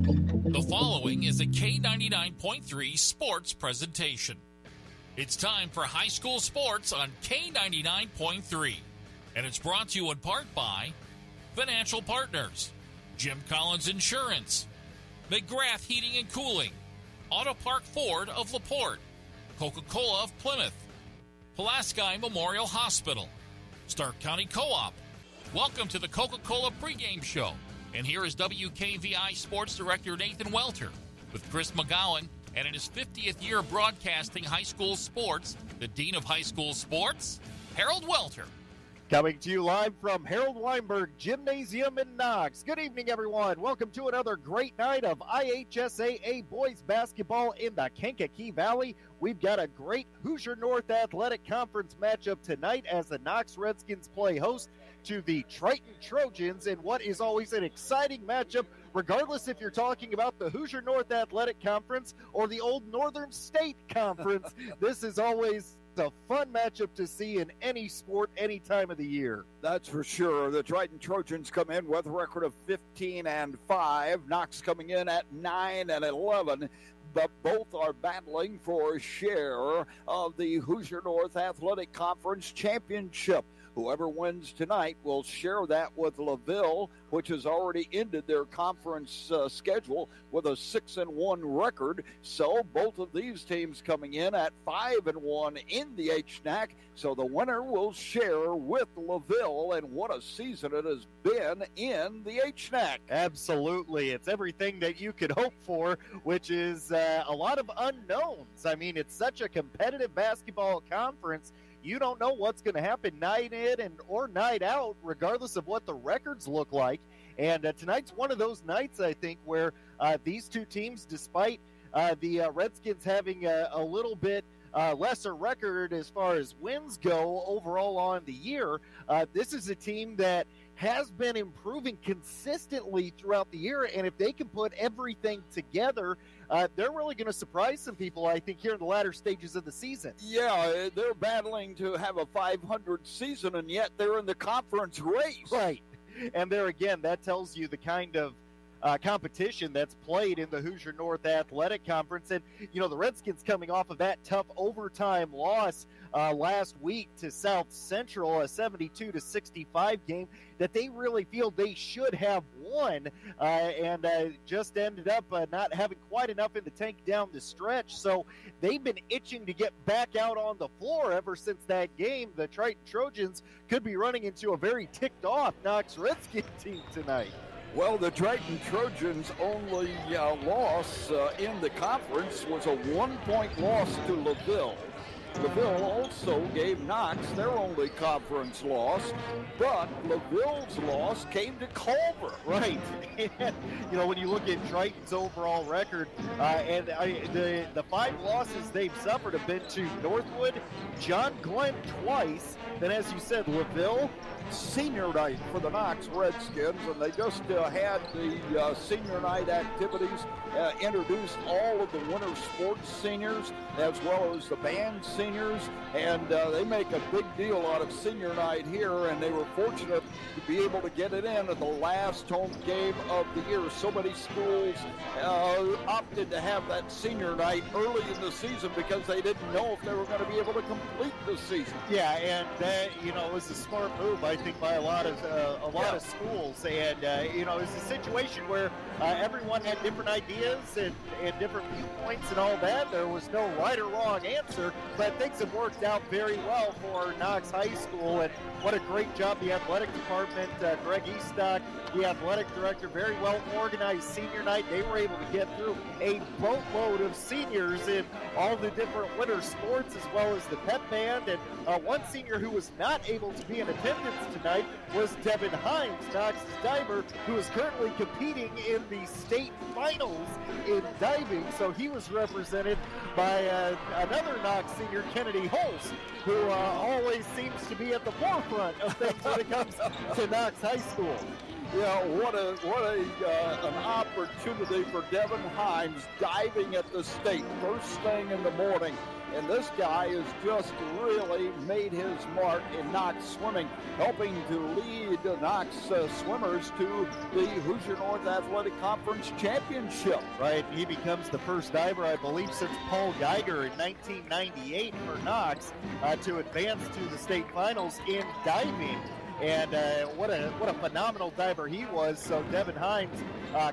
The following is a K99.3 sports presentation. It's time for high school sports on K99.3. And it's brought to you in part by Financial Partners, Jim Collins Insurance, McGrath Heating and Cooling, Auto Park Ford of LaPorte, Coca-Cola of Plymouth, Pulaski Memorial Hospital, Stark County Co-op. Welcome to the Coca-Cola pregame show. And here is WKVI Sports Director Nathan Welter with Chris McGowan, and in his 50th year of broadcasting high school sports, the Dean of High School Sports, Harold Welter. Coming to you live from Harold Weinberg Gymnasium in Knox. Good evening, everyone. Welcome to another great night of IHSAA boys basketball in the Kankakee Valley. We've got a great Hoosier North Athletic Conference matchup tonight as the Knox Redskins play host to the Triton Trojans in what is always an exciting matchup, regardless if you're talking about the Hoosier North Athletic Conference or the old Northern State Conference. This is always a fun matchup to see in any sport, any time of the year. That's for sure. The Triton Trojans come in with a record of 15-5. Knox coming in at 9-11. But both are battling for a share of the Hoosier North Athletic Conference Championship. Whoever wins tonight will share that with LaVille, which has already ended their conference schedule with a 6-1 record. So both of these teams coming in at 5-1 in the HNAC. So the winner will share with LaVille, and what a season it has been in the HNAC. Absolutely. It's everything that you could hope for, which is a lot of unknowns. I mean, it's such a competitive basketball conference. You don't know what's going to happen night in or night out, regardless of what the records look like. And tonight's one of those nights, I think, where these two teams, despite the Redskins having a little bit lesser record as far as wins go overall on the year, this is a team that has been improving consistently throughout the year. And if they can put everything together, they're really going to surprise some people, I think, here in the latter stages of the season. Yeah, they're battling to have a 500 season, and yet they're in the conference race. Right. And there again, that tells you the kind of competition that's played in the Hoosier North Athletic Conference. And, you know, the Redskins coming off of that tough overtime loss last week to South Central, a 72-65 game that they really feel they should have won, and just ended up not having quite enough in the tank down the stretch. So they've been itching to get back out on the floor ever since that game. The Triton Trojans could be running into a very ticked-off Knox Redskins team tonight. Well, the Triton Trojans' only loss in the conference was a 1-point loss to LaVille. LaVille also gave Knox their only conference loss, but LaVille's loss came to Culver. Right. And, you know, when you look at Triton's overall record, the 5 losses they've suffered have been to Northwood, John Glenn twice, then as you said, LaVille, senior night for the Knox Redskins, and they just had the senior night activities, introduced all of the winter sports seniors as well as the band seniors, and they make a big deal out of senior night here, and they were fortunate to be able to get it in at the last home game of the year. So many schools opted to have that senior night early in the season because they didn't know if they were going to be able to complete the season. Yeah, and that, you know, was a smart move, I think, by a lot of schools. And you know, it's a situation where everyone had different ideas and different viewpoints and all that. There was no right or wrong answer, but things have worked out very well for Knox High School. And what a great job the athletic department, Greg Eastock, the athletic director, very well organized senior night. They were able to get through a boatload of seniors in all the different winter sports, as well as the pep band. And one senior who was not able to be in attendance tonight was Devin Hines, Knox's diver, who is currently competing in the state finals in diving. So he was represented by another Knox senior, Kennedy Holst, who always seems to be at the forefront of things when it comes to Knox High School. what an opportunity for Devin Himes diving at the stake first thing in the morning. And this guy has just really made his mark in Knox swimming, helping to lead the Knox swimmers to the Hoosier North Athletic Conference Championship. Right, he becomes the first diver, I believe, since Paul Geiger in 1998 for Knox to advance to the state finals in diving. And what a phenomenal diver he was. So Devin Himes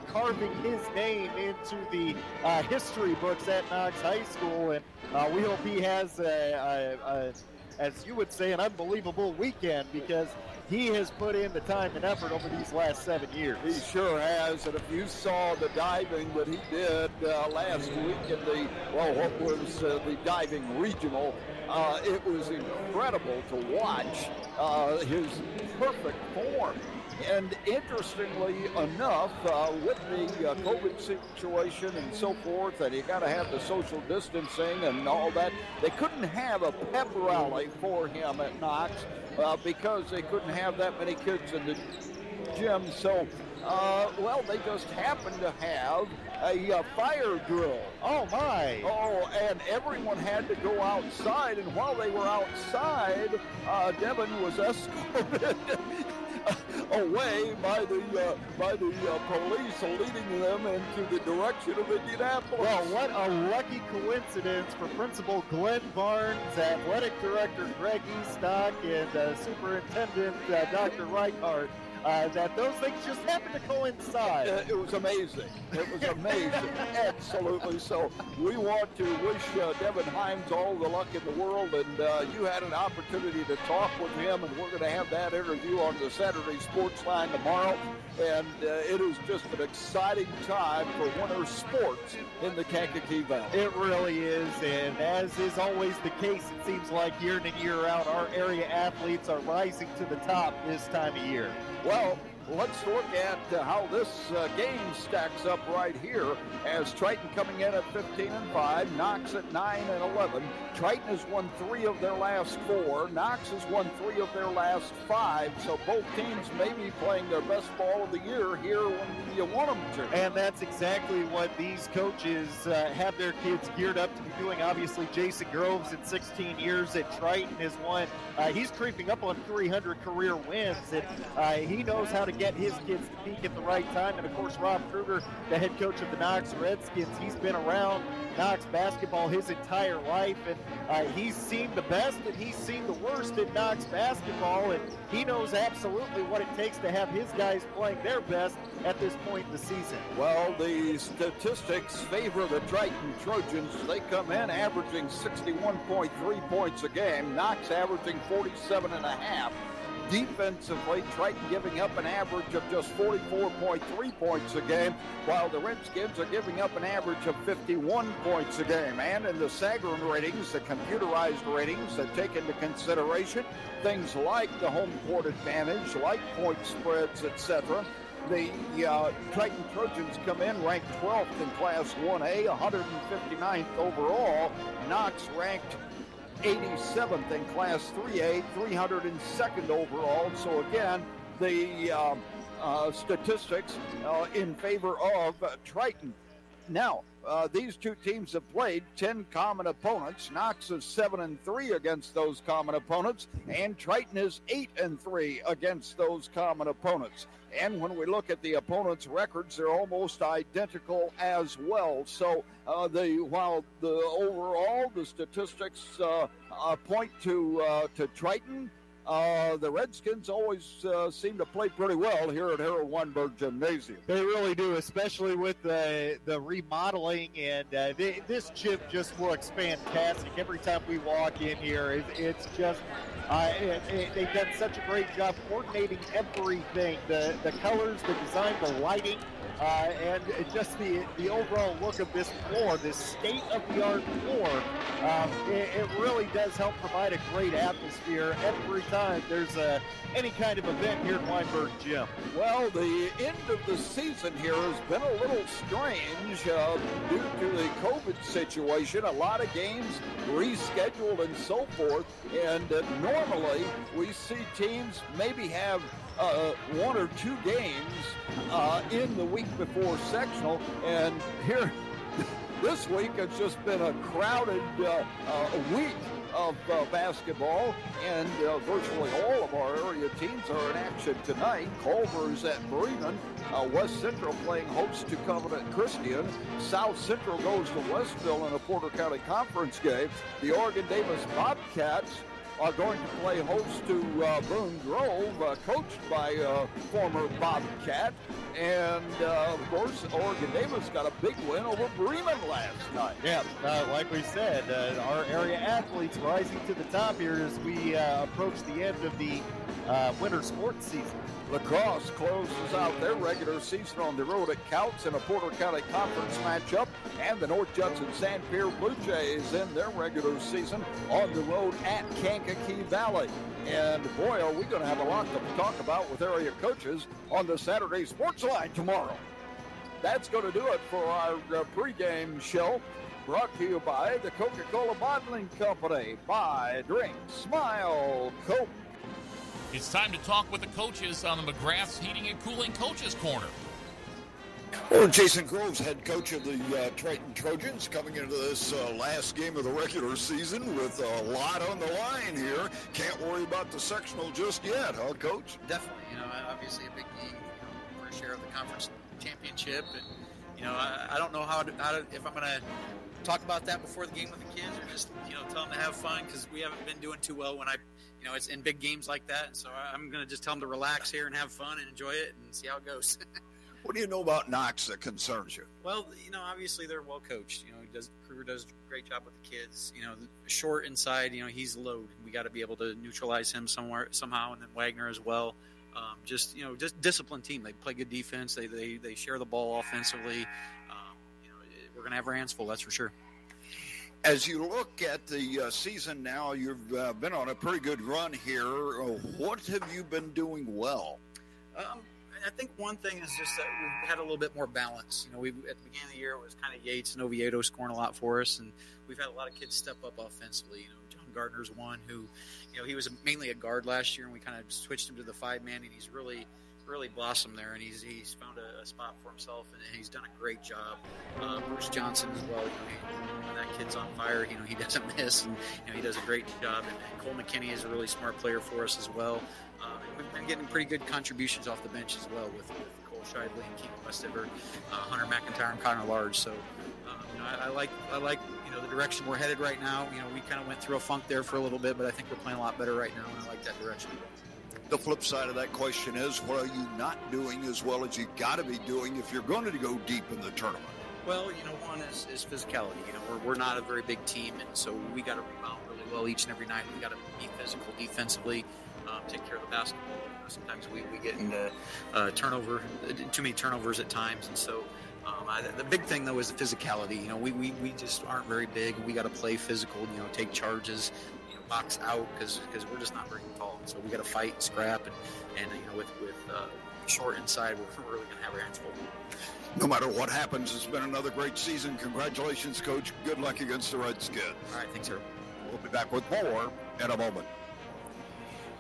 carving his name into the history books at Knox High School, and we hope he has, as you would say, an unbelievable weekend, because he has put in the time and effort over these last 7 years. He sure has, and if you saw the diving that he did last week in the, the diving regional, it was incredible to watch his perfect form. And interestingly enough, with the COVID situation and so forth, and you got to have the social distancing and all that, they couldn't have a pep rally for him at Knox because they couldn't have that many kids in the gym. So, they just happened to have a fire drill. Oh, my. Oh, and everyone had to go outside, and while they were outside, Devin was escorted away by the police, leading them into the direction of Indianapolis. Well, what a lucky coincidence for Principal Glenn Barnes, Athletic Director Greg Eastock, and Superintendent Dr. Reichart, that those things just happened to coincide. It was amazing. It was amazing. Absolutely. So we want to wish Devin Himes all the luck in the world, and you had an opportunity to talk with him, and we're going to have that interview on the Saturday Sports Line tomorrow. And it is just an exciting time for winter sports in the Kankakee Valley. It really is, and as is always the case, it seems like year in and year out, our area athletes are rising to the top this time of year. Well, let's look at how this game stacks up right here, as Triton coming in at 15-5, Knox at 9-11. Triton has won 3 of their last 4. Knox has won 3 of their last 5. So both teams may be playing their best ball of the year here when you want them to. And that's exactly what these coaches have their kids geared up to be doing. Obviously, Jason Groves in 16 years at Triton has won. He's creeping up on 300 career wins, and he knows how to get his kids to peak at the right time. And of course, Rob Kruger, the head coach of the Knox Redskins, he's been around Knox basketball his entire life, and he's seen the best and he's seen the worst in Knox basketball, and he knows absolutely what it takes to have his guys playing their best at this point in the season. Well, the statistics favor the Triton Trojans. They come in averaging 61.3 points a game, Knox averaging 47.5. Defensively, Triton giving up an average of just 44.3 points a game, while the Redskins are giving up an average of 51 points a game. And in the Sagarin ratings, the computerized ratings that take into consideration things like the home court advantage, like point spreads, etc., the Triton Trojans come in ranked 12th in Class 1A, 159th overall. Knox ranked 87th in Class 3A, 302nd overall. So again, the statistics in favor of Triton. Now, these two teams have played 10 common opponents. Knox is 7-3 against those common opponents, and Triton is 8-3 against those common opponents. And when we look at the opponents' records, they're almost identical as well. So while overall the statistics point to Triton, the Redskins always seem to play pretty well here at Harold Weinberg Gymnasium. They really do, especially with the remodeling, and this gym just looks fantastic. Every time we walk in here, it's just they've done such a great job coordinating everything, the colors, the design, the lighting, and just the overall look of this floor, this state-of-the-art floor. It really does help provide a great atmosphere every time there's any kind of event here at Weinberg Gym. Well, the end of the season here has been a little strange due to the COVID situation. A lot of games rescheduled and so forth. And normally we see teams maybe have 1 or 2 games in the week before sectional, and here this week it's just been a crowded week of basketball, and virtually all of our area teams are in action tonight. Culver's at Bremen, West Central playing host to Covenant Christian. South Central goes to Westville in a Porter County Conference game. The Oregon Davis Bobcats are going to play host to Boone Grove, coached by former Bobcat. And, of course, Oregon Davis got a big win over Bremen last night. Yeah, like we said, our area athletes rising to the top here as we approach the end of the winter sports season. Lacrosse closes out their regular season on the road at Couts in a Porter County Conference matchup, and the North Judson Sandpier Blue Jays in their regular season on the road at Kankakee Valley. And boy, are we going to have a lot to talk about with area coaches on the Saturday Sports Line tomorrow. That's going to do it for our pregame show, brought to you by the Coca-Cola Bottling Company. Buy, drink, smile, Coke. It's time to talk with the coaches on the McGrath's Heating and Cooling Coaches Corner. Well, Jason Groves, head coach of the Triton Trojans, coming into this last game of the regular season with a lot on the line here. Can't worry about the sectional just yet, huh, Coach? Definitely. Obviously a big game for a share of the conference championship. And, I don't know how to if I'm going to talk about that before the game with the kids or just, tell them to have fun, because we haven't been doing too well when it's in big games like that. And so I'm going to just tell them to relax here and have fun and enjoy it and see how it goes. What do you know about Knox that concerns you? Well, obviously they're well coached. Kruger does a great job with the kids. Short inside, he's the load. We got to be able to neutralize him somehow, and then Wagner as well. Just disciplined team. They play good defense. They share the ball offensively. We're going to have our hands full, that's for sure. As you look at the season now, you've been on a pretty good run here. What have you been doing well? I think one thing is just that we've had a little bit more balance. At the beginning of the year, it was kind of Yates and Oviedo scoring a lot for us, and we've had a lot of kids step up offensively. John Gardner's one who, he was mainly a guard last year, and we kind of switched him to the 5-man, and he's really blossomed there, and he's found a spot for himself, and he's done a great job. Bruce Johnson as well. When that kid's on fire, he doesn't miss, and he does a great job. And Cole McKinney is a really smart player for us as well. And we've been getting pretty good contributions off the bench as well with Cole Shively and Keegan Westafer, Hunter McIntyre, and Connor Large. So I like the direction we're headed right now. We kind of went through a funk there for a little bit, but I think we're playing a lot better right now, and I like that direction. The flip side of that question is, what are you not doing as well as you got to be doing if you're going to go deep in the tournament? Well, one is physicality. We're not a very big team, and so we got to rebound really well each and every night. We got to be physical defensively, take care of the basketball. Sometimes we get into too many turnovers at times, and so the big thing though is the physicality. We just aren't very big. We got to play physical. Take charges. Box out because we're just not very tall, so we got to fight and scrap, and with short inside, we're really going to have our hands full. No matter what happens, it's been another great season. Congratulations, Coach. Good luck against the Redskins. All right, thanks, sir. We'll be back with more in a moment.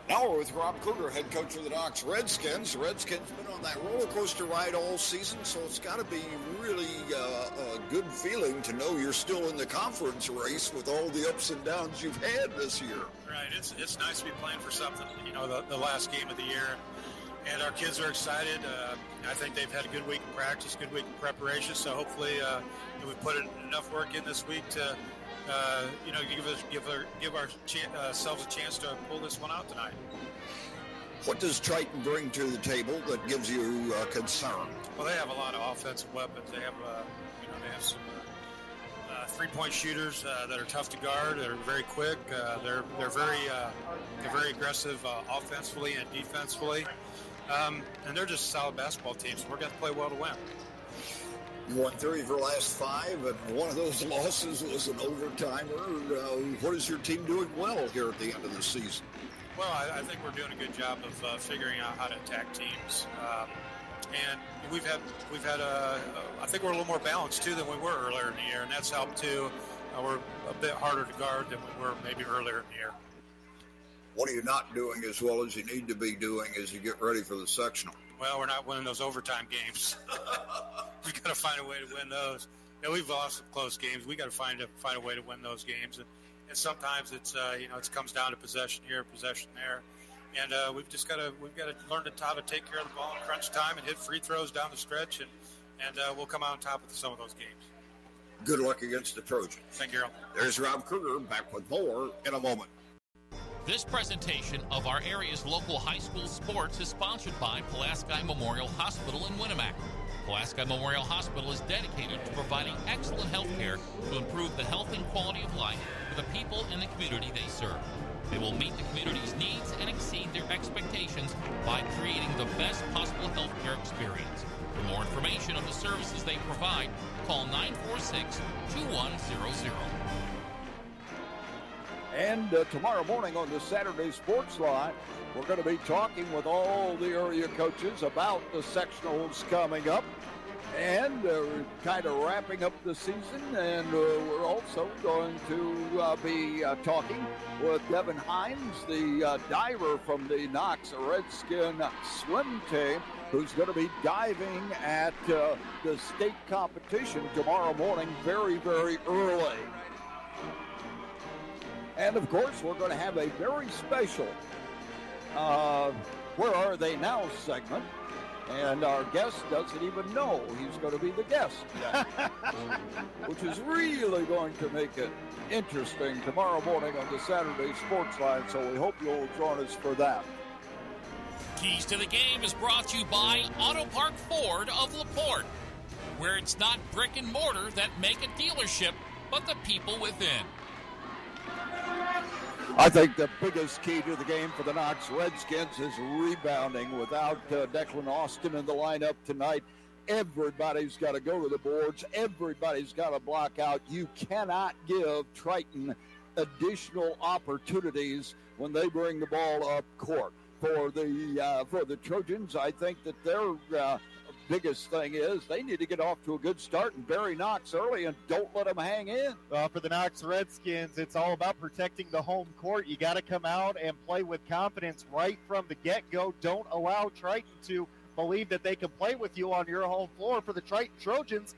Now we're with Rob Kruger, head coach of the Knox Redskins. The Redskins have been on that roller coaster ride all season, so it's got to be really a good feeling to know you're still in the conference race with all the ups and downs you've had this year. Right, it's nice to be playing for something, the last game of the year. And our kids are excited. I think they've had a good week of practice, good week of preparation, so hopefully we put enough work in this week to give ourselves a chance to pull this one out tonight. What does Triton bring to the table that gives you concern? Well, they have a lot of offensive weapons. They have some three-point shooters that are tough to guard. They're very quick. They're very aggressive offensively and defensively, and they're just a solid basketball team. So we're going to play well to win. You won 3 of your last 5, and one of those losses was an overtimer. What is your team doing well here at the end of the season? Well, I think we're doing a good job of figuring out how to attack teams, and we've had I think we're a little more balanced too than we were earlier in the year, and that's helped too. We're a bit harder to guard than we were maybe earlier in the year. What are you not doing as well as you need to be doing as you get ready for the sectional? Well, we're not winning those overtime games. We got to find a way to win those. Yeah, we've lost some close games. We got to find a way to win those games, and sometimes it's it comes down to possession here, possession there, and we've got to learn how to take care of the ball in crunch time and hit free throws down the stretch, and we'll come out on top of some of those games. Good luck against the Trojans. Thank you, Earl. There's Rob Kruger back with more in a moment. This presentation of our area's local high school sports is sponsored by Pulaski Memorial Hospital in Winamac. Pulaski Memorial Hospital is dedicated to providing excellent health care to improve the health and quality of life for the people in the community they serve. They will meet the community's needs and exceed their expectations by creating the best possible health care experience. For more information on the services they provide, call 946-2100. And tomorrow morning on the Saturday Sports Line, we're going to be talking with all the area coaches about the sectionals coming up. And we're kind of wrapping up the season, and we're also going to be talking with Devin Hines, the diver from the Knox Redskin swim team, who's going to be diving at the state competition tomorrow morning very, very early. And, of course, we're going to have a very special Where Are They Now segment. And our guest doesn't even know he's going to be the guest, which is really going to make it interesting tomorrow morning on the Saturday Sports Line. So we hope you'll join us for that. Keys to the Game is brought to you by Auto Park Ford of LaPorte, where it's not brick and mortar that make a dealership, but the people within. I think the biggest key to the game for the Knox Redskins is rebounding. Without Declan Austin in the lineup tonight, everybody's got to go to the boards. Everybody's got to block out. You cannot give Triton additional opportunities when they bring the ball up court. For the Trojans, I think that their biggest thing is they need to get off to a good start and bury Knox early and don't let them hang in. For the Knox Redskins, it's all about protecting the home court. You got to come out and play with confidence right from the get-go. Don't allow Triton to believe that they can play with you on your home floor. For the Triton Trojans,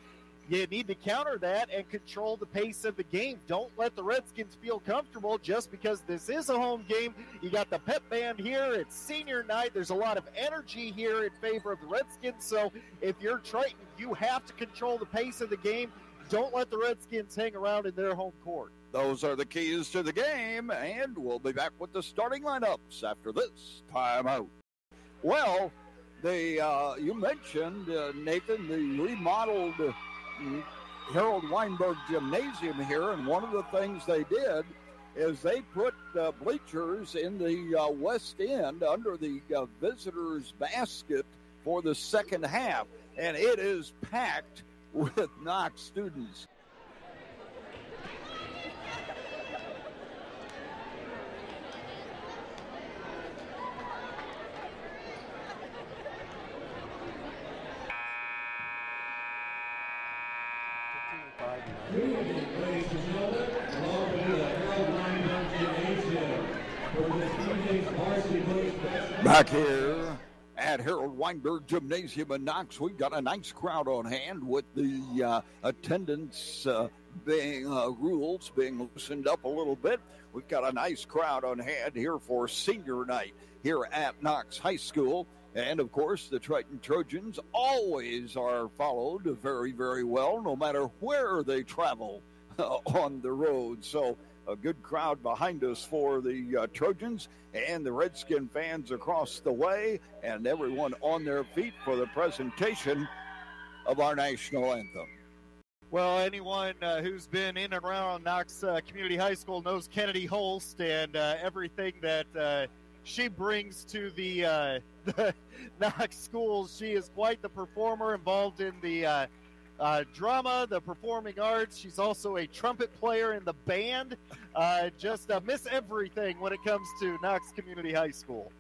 you need to counter that and control the pace of the game. Don't let the Redskins feel comfortable just because this is a home game. You got the pep band here. It's senior night. There's a lot of energy here in favor of the Redskins. So if you're Triton, you have to control the pace of the game. Don't let the Redskins hang around in their home court. Those are the keys to the game, and we'll be back with the starting lineups after this timeout. Well, you mentioned, Nathan, the remodeled Harold Weinberg Gymnasium here, and one of the things they did is they put bleachers in the west end under the visitors' basket for the second half, and it is packed with Knox students. Back here at Harold Weinberg Gymnasium in Knox, we've got a nice crowd on hand with the attendance rules being loosened up a little bit. We've got a nice crowd on hand here for senior night here at Knox High School. And, of course, the Triton Trojans always are followed very, very well, no matter where they travel on the road. So a good crowd behind us for the Trojans and the Redskin fans across the way, and everyone on their feet for the presentation of our national anthem. Well, anyone who's been in and around Knox Community High School knows Kennedy Holst and everything that she brings to the Knox schools. She is quite the performer, involved in the drama, the performing arts. She's also a trumpet player in the band. Just miss everything when it comes to Knox Community High School.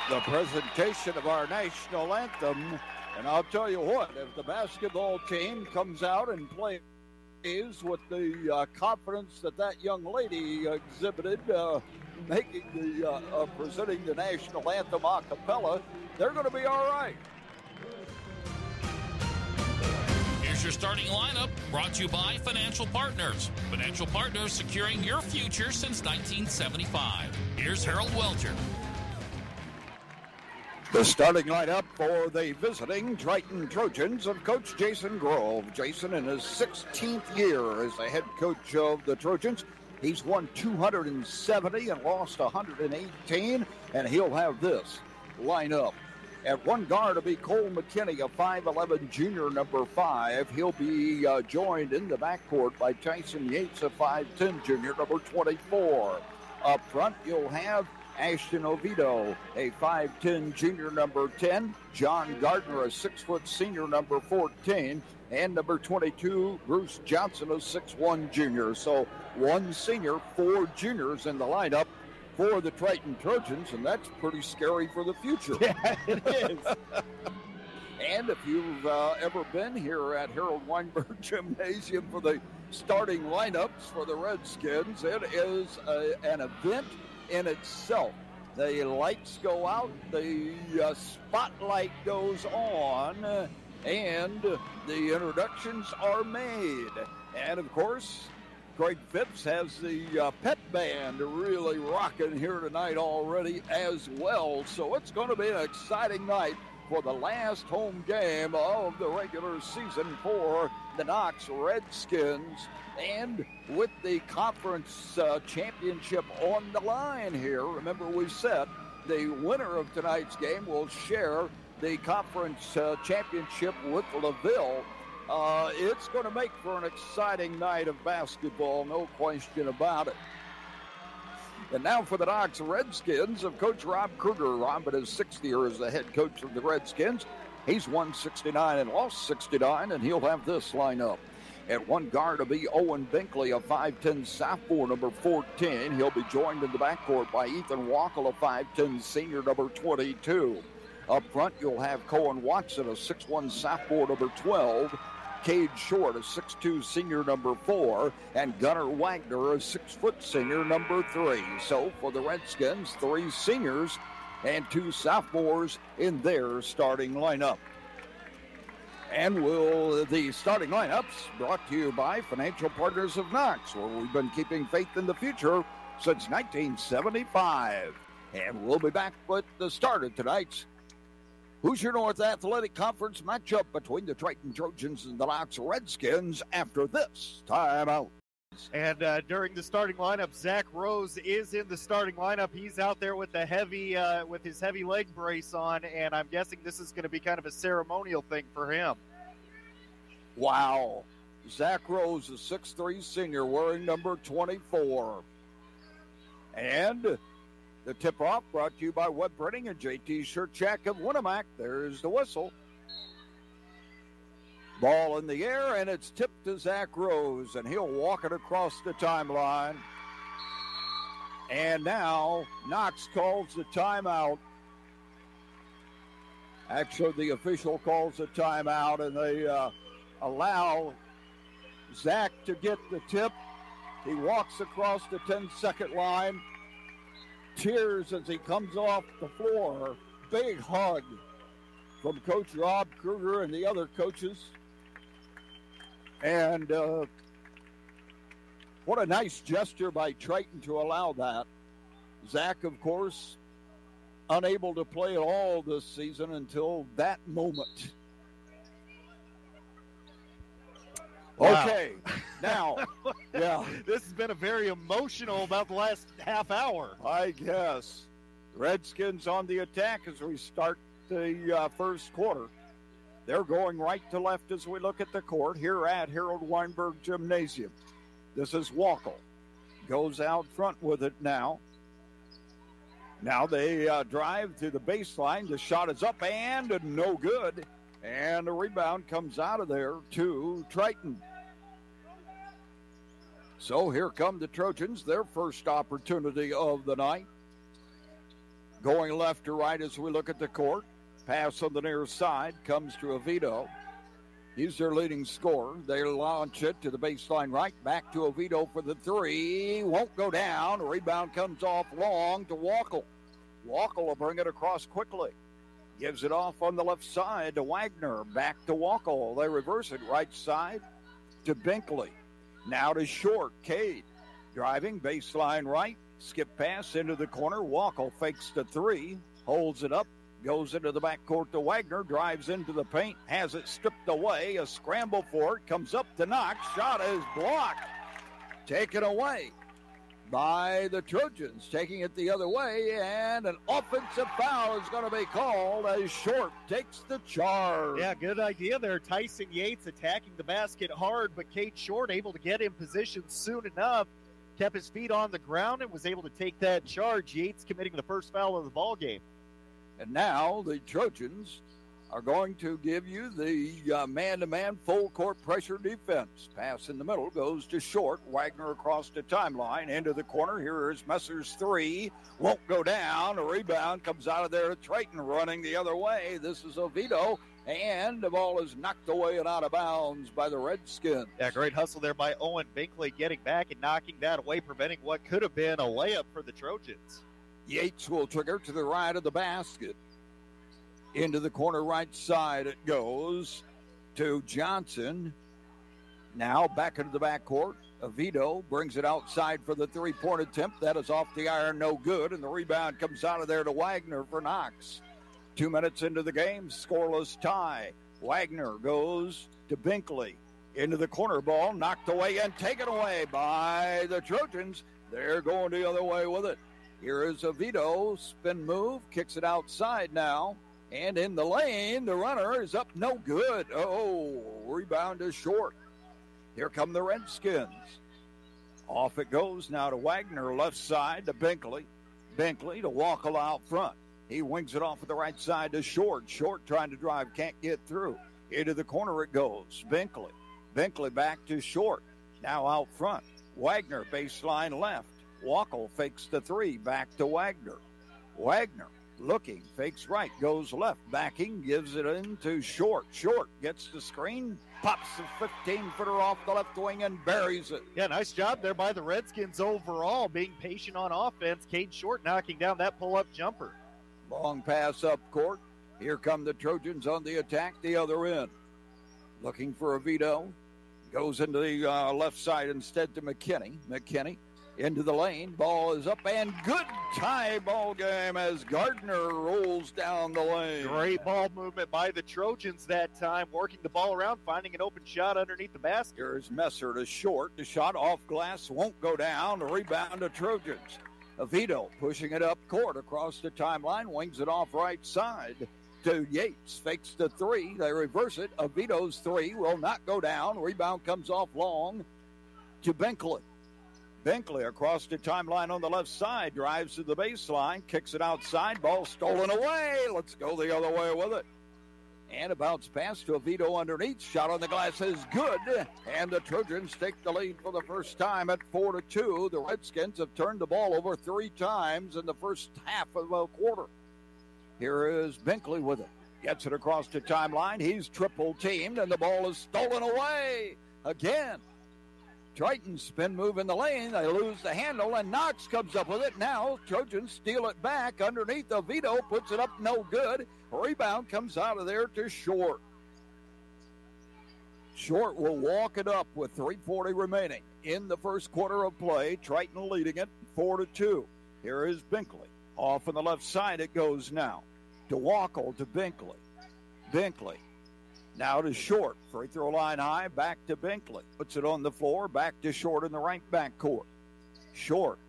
the presentation of our national anthem. And I'll tell you what, if the basketball team comes out and plays with the confidence that young lady exhibited, making presenting the national anthem a cappella, they're going to be all right. Here's your starting lineup, brought to you by Financial Partners. Financial Partners, securing your future since 1975. Here's Harold Welcher. The starting lineup for the visiting Triton Trojans of Coach Jason Grove. Jason, in his 16th year as the head coach of the Trojans, he's won 270 and lost 118, and he'll have this lineup. At one guard will be Cole McKinney, a 5'11 junior, number 5. He'll be joined in the backcourt by Tyson Yates, a 5'10 junior, number 24. Up front, you'll have Ashton Oviedo, a 5'10 junior, number 10. John Gardner, a 6-foot senior, number 14. And number 22, Bruce Johnson, a 6'1 junior. So one senior, 4 juniors in the lineup for the Triton Trojans, and that's pretty scary for the future. Yeah, it is. And if you've ever been here at Harold Weinberg Gymnasium for the starting lineups for the Redskins, it is an event in itself. The lights go out, the spotlight goes on, and the introductions are made. And of course, Greg Phipps has the pet band really rocking here tonight already as well. So it's going to be an exciting night for the last home game of the regular season for the Knox Redskins. And with the conference championship on the line here, remember we said the winner of tonight's game will share the conference championship with LaVille. It's going to make for an exciting night of basketball, no question about it. And now for the Knox Redskins of Coach Rob Kruger. Rob in his 6th year as the head coach of the Redskins. He's won 69 and lost 69, and he'll have this lineup. At one guard will be Owen Binkley, a 5'10 sophomore, number 14. He'll be joined in the backcourt by Ethan Wackel, a 5'10 senior, number 22. Up front, you'll have Cohen Watson, a 6'1 sophomore, number 12. Cade Short, a 6'2 senior, number 4. And Gunnar Wagner, a 6-foot senior, number 3. So for the Redskins, 3 seniors and 2 sophomores in their starting lineup. And the starting lineups brought to you by Financial Partners of Knox, where we've been keeping faith in the future since 1975. And we'll be back with the start of tonight's Hoosier North Athletic Conference matchup between the Triton Trojans and the Knox Redskins after this timeout. And during the starting lineup, Zach Rose is in the starting lineup. He's out there with with his heavy leg brace on, and I'm guessing this is going to be kind of a ceremonial thing for him. Wow. Zach Rose, a 6'3 senior, wearing number 24. And the tip-off brought to you by Web Printing and JT Shirtchak of Winnemac. There's the whistle. Ball in the air, and it's tipped to Zach Rose, and he'll walk it across the timeline. And now Knox calls the timeout. Actually, the official calls a timeout, and they allow Zach to get the tip. He walks across the 10-second line. Tears as he comes off the floor. Big hug from Coach Rob Kruger and the other coaches. And what a nice gesture by Triton to allow that. Zach, of course, unable to play at all this season until that moment. Wow. Okay, now, yeah. This has been a very emotional about the last half hour. I guess. Redskins on the attack as we start the first quarter. They're going right to left as we look at the court here at Harold Weinberg Gymnasium. This is Wackel. Goes out front with it now. Now they drive to the baseline. The shot is up and no good. And the rebound comes out of there to Triton. So here come the Trojans, their first opportunity of the night. Going left to right as we look at the court. Pass on the near side comes to Oviedo. He's their leading scorer. They launch it to the baseline right. Back to Oviedo for the three. Won't go down. Rebound comes off long to Wackel. Wackel will bring it across quickly. Gives it off on the left side to Wagner. Back to Wackel. They reverse it right side to Binkley. Now to Short. Cade driving baseline right. Skip pass into the corner. Wackel fakes the three. Holds it up. Goes into the backcourt to Wagner. Drives into the paint. Has it stripped away. A scramble for it. Comes up to Knox. Shot is blocked. Taken away by the Trojans. Taking it the other way. And an offensive foul is going to be called as Short takes the charge. Yeah, good idea there. Tyson Yates attacking the basket hard, but Cade Short able to get in position soon enough. Kept his feet on the ground and was able to take that charge. Yates committing the first foul of the ball game. And now the Trojans are going to give you the man-to-man full-court pressure defense. Pass in the middle goes to Short. Wagner across the timeline into the corner. Here is Messer's three. Won't go down. A rebound comes out of there to Triton running the other way. This is Oviedo. And the ball is knocked away and out of bounds by the Redskins. Yeah, great hustle there by Owen Binkley getting back and knocking that away, preventing what could have been a layup for the Trojans. Yates will trigger to the right of the basket. Into the corner right side it goes to Johnson. Now back into the backcourt. Oviedo brings it outside for the three-point attempt. That is off the iron, no good. And the rebound comes out of there to Wagner for Knox. 2 minutes into the game, scoreless tie. Wagner goes to Binkley. Into the corner ball, knocked away and taken away by the Trojans. They're going the other way with it. Here is Oviedo, spin move, kicks it outside now. And in the lane, the runner is up no good. Oh, rebound is Short. Here come the Redskins. Off it goes now to Wagner, left side to Binkley. Binkley to Wackel out front. He wings it off at the right side to Short. Short trying to drive, can't get through. Into the corner it goes. Binkley. Binkley back to Short. Now out front. Wagner baseline left. Wackel fakes the three, back to Wagner. Wagner looking, fakes right, goes left, backing, gives it into Short. Short gets the screen, pops the 15-footer off the left wing and buries it. Yeah, nice job there by the Redskins overall, being patient on offense. Cade Short knocking down that pull-up jumper. Long pass up court. Here come the Trojans on the attack, the other end. Looking for Oviedo. Goes into the left side instead to McKinney. McKinney into the lane. Ball is up and good tie ball game as Gardner rolls down the lane. Great ball movement by the Trojans that time, working the ball around, finding an open shot underneath the basket. Here's Messer to Short. The shot off glass won't go down. The rebound to Trojans. Oviedo pushing it up court across the timeline, wings it off right side to Yates. Fakes the three. They reverse it. Oviedo's three will not go down. Rebound comes off long to Binkley. Binkley across the timeline on the left side, drives to the baseline, kicks it outside, ball stolen away. Let's go the other way with it. And a bounce pass to Oviedo underneath. Shot on the glass is good. And the Trojans take the lead for the first time at 4-2. The Redskins have turned the ball over 3 times in the first half of the quarter. Here is Binkley with it. Gets it across the timeline. He's triple teamed and the ball is stolen away again. Triton spin move in the lane. They lose the handle, and Knox comes up with it. Now Trojans steal it back underneath. Oviedo puts it up, no good. Rebound comes out of there to Short. Short will walk it up with 3:40 remaining in the first quarter of play. Triton leading it 4-2. Here is Binkley. Off on the left side it goes now to Wackel to Binkley. Binkley. Now to Short, free throw line high, back to Binkley. Puts it on the floor, back to Short in the right backcourt. Short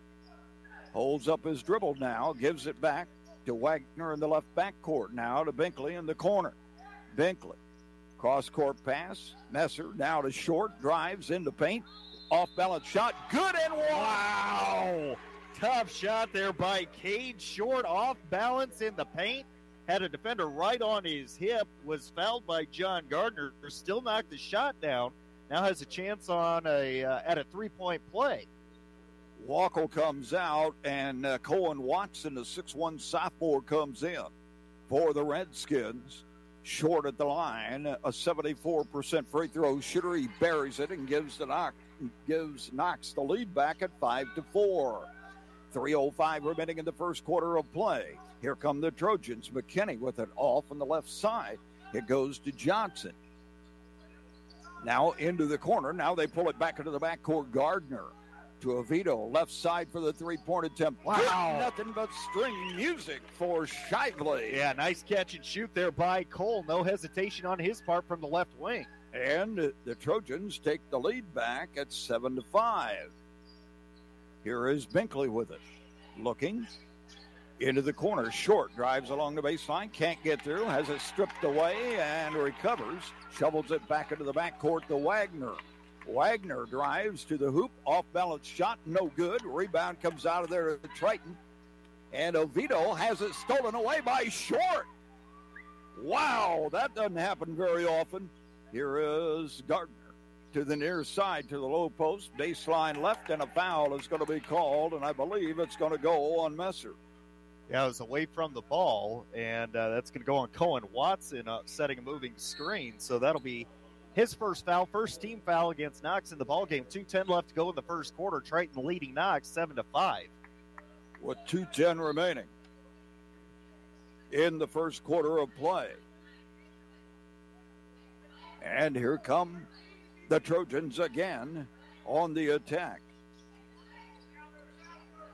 holds up his dribble now, gives it back to Wagner in the left backcourt. Now to Binkley in the corner. Binkley, cross-court pass. Messer now to Short, drives into paint. Off-balance shot, good and wow! Tough shot there by Cade Short, off balance in the paint. Had a defender right on his hip, was fouled by John Gardner, still knocked the shot down, now has a chance on at a 3-point play. Walker comes out, and Cohen Watson, the 6'1 sophomore, comes in for the Redskins. Short at the line, a 74% free throw shooter. He buries it and gives Knox the lead back at 5-4. 3:05 remaining in the first quarter of play. Here come the Trojans. McKinney with it off on the left side. It goes to Johnson. Now into the corner. Now they pull it back into the backcourt. Gardner to Oviedo. Left side for the three-point attempt. Wow. Nothing but string music for Shively. Yeah, nice catch and shoot there by Cole. No hesitation on his part from the left wing. And the Trojans take the lead back at 7-5. Here is Binkley with it. Looking into the corner. Short drives along the baseline. Can't get through. Has it stripped away and recovers. Shovels it back into the backcourt to Wagner. Wagner drives to the hoop. Off-balance shot. No good. Rebound comes out of there to Triton. And Oviedo has it stolen away by Short. Wow, that doesn't happen very often. Here is Gardner to the near side, to the low post. Baseline left, and a foul is going to be called, and I believe it's going to go on Messer. Yeah, it was away from the ball, and that's going to go on Cohen Watson, setting a moving screen. So that'll be his first foul, first team foul against Knox in the ballgame. 2:10 left to go in the first quarter. Triton leading Knox 7-5. With 2:10 remaining in the first quarter of play. And here come the Trojans again on the attack.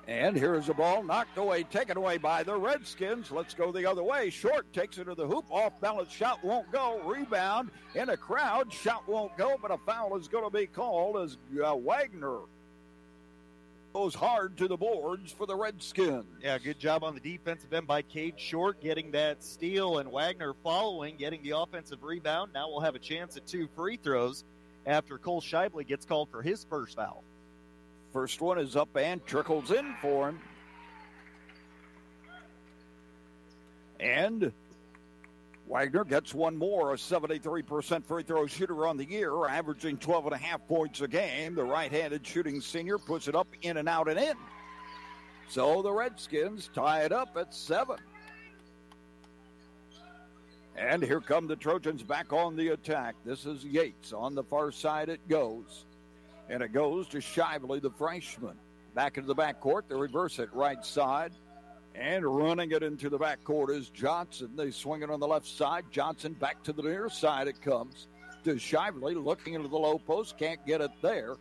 And here's the ball knocked away, taken away by the Redskins. Let's go the other way. Short takes it to the hoop. Off-balance shot won't go. Rebound in a crowd. Shot won't go, but a foul is going to be called as Wagner goes hard to the boards for the Redskins. Yeah, good job on the defensive end by Cade Short getting that steal, and Wagner following, getting the offensive rebound. Now we'll have a chance at 2 free throws after Cole Shively gets called for his first foul. First one is up and trickles in for him. And Wagner gets one more, a 73% free throw shooter on the year, averaging 12.5 points a game. The right-handed shooting senior puts it up, in and out and in. So the Redskins tie it up at 7. And here come the Trojans back on the attack. This is Yates. On the far side it goes. And it goes to Shively, the freshman. Back into the backcourt. They reverse it right side. And running it into the backcourt is Johnson. They swing it on the left side. Johnson back to the near side it comes. To Shively, looking into the low post. Can't get it there.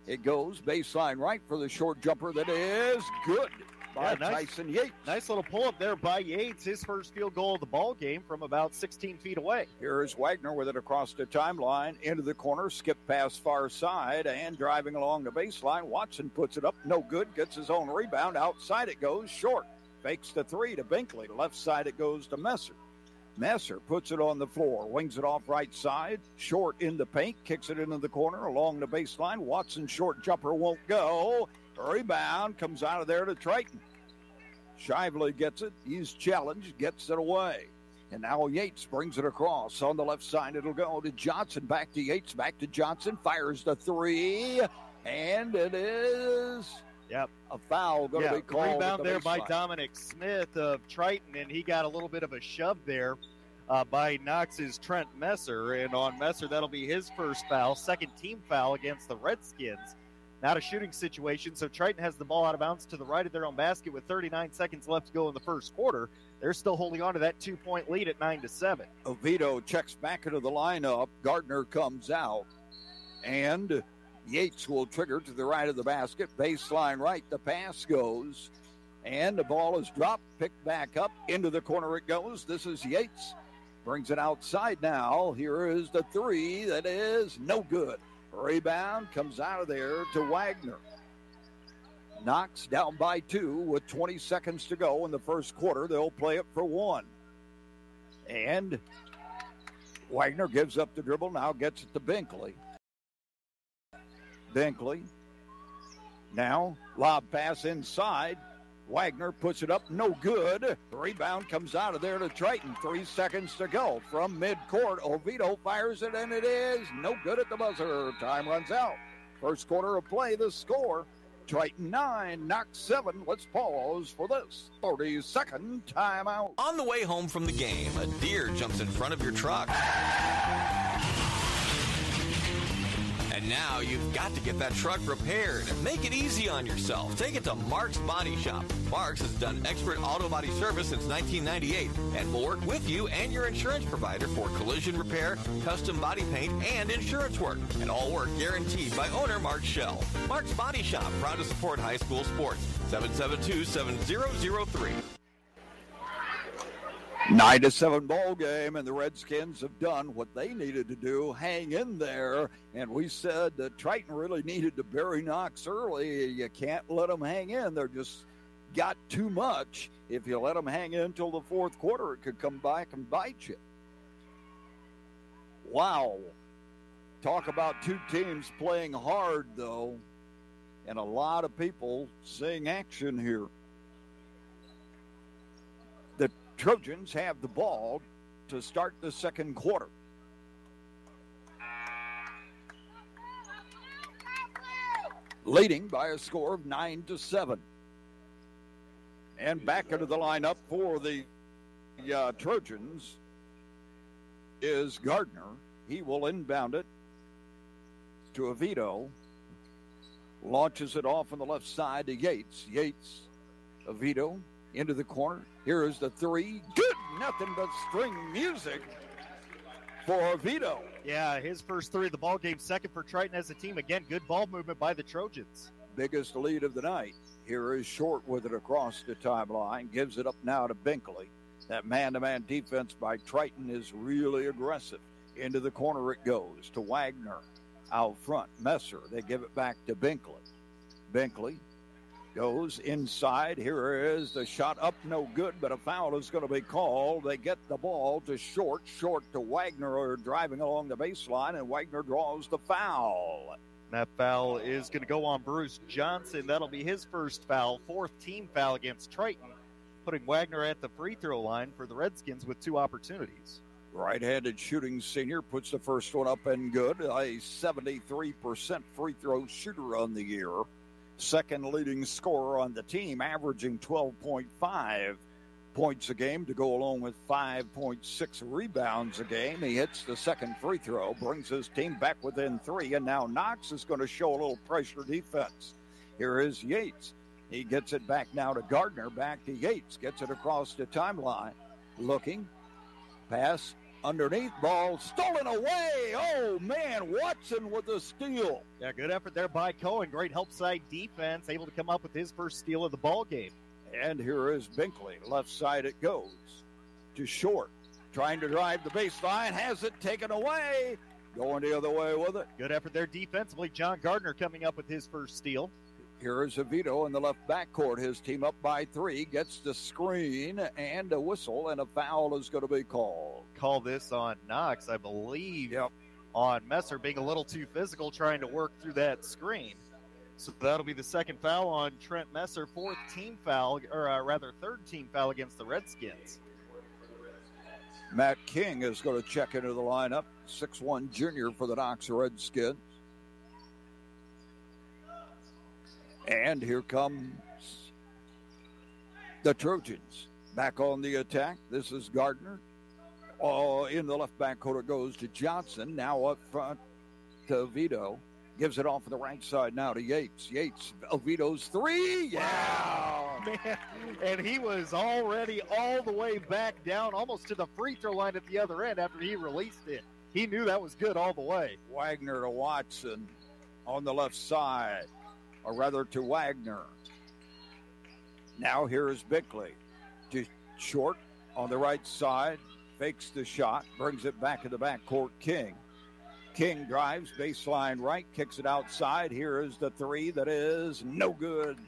It goes baseline right for the short jumper. That is good by Tyson Yates. Nice little pull-up there by Yates. His first field goal of the ball game from about 16 feet away. Here is Wagner with it across the timeline. Into the corner. Skip pass far side. And driving along the baseline. Watson puts it up. No good. Gets his own rebound. Outside it goes. Short. Fakes the three to Binkley. Left side it goes to Messer. Messer puts it on the floor. Wings it off right side. Short in the paint. Kicks it into the corner along the baseline. Watson short jumper won't go. Rebound comes out of there to Triton. Shively gets it. He's challenged. Gets it away. And now Yates brings it across. On the left side it'll go to Johnson. Back to Yates. Back to Johnson. Fires the three. And it is... Yep. A foul going to be called. Rebound there by Dominic Smith of Triton, and he got a little bit of a shove there by Knox's Trent Messer. And on Messer, that'll be his first foul, second team foul against the Redskins. Not a shooting situation, so Triton has the ball out of bounds to the right of their own basket with 39 seconds left to go in the first quarter. They're still holding on to that 2-point lead at 9-7. Oviedo checks back into the lineup. Gardner comes out, and Yates will trigger to the right of the basket. Baseline right, the pass goes. And the ball is dropped, picked back up. Into the corner it goes. This is Yates. Brings it outside now. Here is the three. That is no good. Rebound comes out of there to Wagner. Knox down by 2 with 20 seconds to go in the first quarter. They'll play it for 1. And Wagner gives up the dribble. Now gets it to Binkley. Binkley. Now, lob pass inside. Wagner puts it up. No good. Rebound comes out of there to Triton. 3 seconds to go from midcourt. Oviedo fires it, and it is no good at the buzzer. Time runs out. First quarter of play, the score Triton 9, Knox 7. Let's pause for this 30-second timeout. On the way home from the game, a deer jumps in front of your truck. And now you've got to get that truck repaired. Make it easy on yourself. Take it to Mark's Body Shop. Mark's has done expert auto body service since 1998 and will work with you and your insurance provider for collision repair, custom body paint, and insurance work. And all work guaranteed by owner Mark Schell. Mark's Body Shop, proud to support high school sports. 772-7003. 9-7 ball game, and the Redskins have done what they needed to do, hang in there. And we said that Triton really needed to bury Knox early. You can't let them hang in. They're just got too much. If you let them hang in until the fourth quarter, it could come back and bite you. Wow. Talk about two teams playing hard, though, and a lot of people seeing action here. The Trojans have the ball to start the second quarter. Leading by a score of 9-7. And back into the lineup for the Trojans is Gardner. He will inbound it to Oviedo. Launches it off on the left side to Yates. Yates, Oviedo, into the corner. Here is the three. Good, nothing but string music for Oviedo. Yeah, his first three of the ball game, second for Triton as a team. Again, good ball movement by the Trojans. Biggest lead of the night. Here is Short with it across the timeline. Gives it up now to Binkley. That man-to-man defense by Triton is really aggressive. Into the corner it goes to Wagner. Out front, Messer. They give it back to Binkley. Binkley goes inside. Here is the shot up, no good, but a foul is going to be called. They get the ball to Short. Short to Wagner, driving along the baseline, and Wagner draws the foul. That foul is going to go on Bruce Johnson. That'll be his first foul, fourth team foul against Triton, putting Wagner at the free throw line for the Redskins with two opportunities. Right-handed shooting senior puts the first one up and good. A 73% free throw shooter on the year. Second leading scorer on the team, averaging 12.5 points a game to go along with 5.6 rebounds a game. He hits the second free throw, brings his team back within three, and now Knox is going to show a little pressure defense. Here is Yates. He gets it back now to Gardner, back to Yates, gets it across the timeline. Looking, pass underneath, ball stolen away. Oh, man, Watson with a steal. Yeah, good effort there by Cohen. Great help side defense, able to come up with his first steal of the ball game. And here is Binkley. Left side it goes to Short. Trying to drive the baseline, has it taken away. Going the other way with it. Good effort there defensively. John Gardner coming up with his first steal. Here is Oviedo in the left backcourt. His team up by three. Gets the screen and a whistle, and a foul is going to be called. Call this on Knox, I believe. Yep. On Messer being a little too physical, trying to work through that screen. So that'll be the second foul on Trent Messer. Third team foul against the Redskins. Matt King is going to check into the lineup. 6'1" junior for the Knox Redskins. And here comes the Trojans. Back on the attack. This is Gardner. In the left backcourt it goes to Johnson. Now up front to Oviedo. Gives it off to the right side now to Yates. Yates, Oviedo's three. Yeah! Wow, man. And he was already all the way back down, almost to the free throw line at the other end after he released it. He knew that was good all the way. Wagner to Watson on the left side. Or rather to Wagner. Now here is Binkley. To Short on the right side. Fakes the shot. Brings it back to the backcourt. King. King drives baseline right. Kicks it outside. Here is the three that is no good.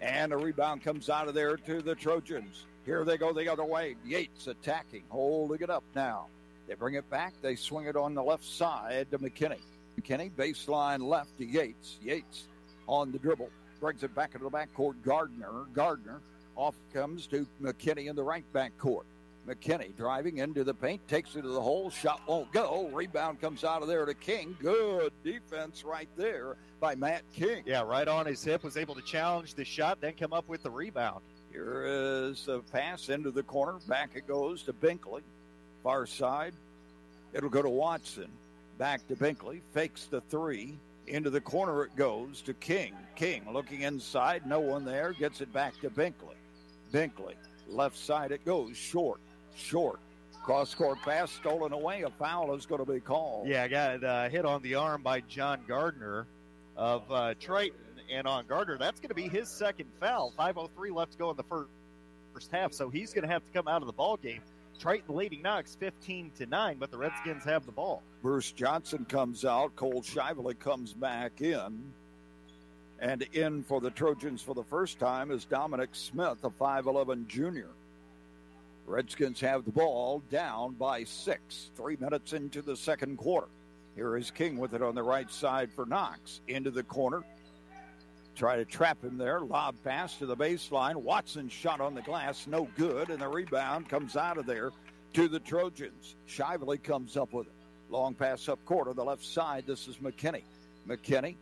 And a rebound comes out of there to the Trojans. Here they go the other way. Yates attacking. Holding it up now. They bring it back. They swing it on the left side to McKinney. McKinney baseline left to Yates. Yates on the dribble, brings it back into the backcourt. Gardner off comes to McKinney in the right backcourt. McKinney driving into the paint, takes it to the hole, shot won't go. Rebound comes out of there to King. Good defense right there by Matt King. Yeah, right on his hip, was able to challenge the shot, then come up with the rebound. Here is the pass into the corner. Back it goes to Binkley. Far side. It'll go to Watson. Back to Binkley. Fakes the three. Into the corner it goes to King. King looking inside. No one there. Gets it back to Binkley. Binkley. Left side it goes. Short. Cross-court pass stolen away. A foul is going to be called. Yeah, got hit on the arm by John Gardner of Triton. And on Gardner, that's going to be his second foul. 5:03 left to go in the first half, so he's going to have to come out of the ball game. Triton leading Knox 15-9, but the Redskins have the ball. Bruce Johnson comes out. Cole Shively comes back in. And in for the Trojans for the first time is Dominic Smith, a 5'11 junior. Redskins have the ball down by 6. 3 minutes into the second quarter. Here is King with it on the right side for Knox. Into the corner. Try to trap him there. Lob pass to the baseline. Watson's shot on the glass. No good. And the rebound comes out of there to the Trojans. Shively comes up with it. Long pass up court on the left side. This is McKinney. McKinney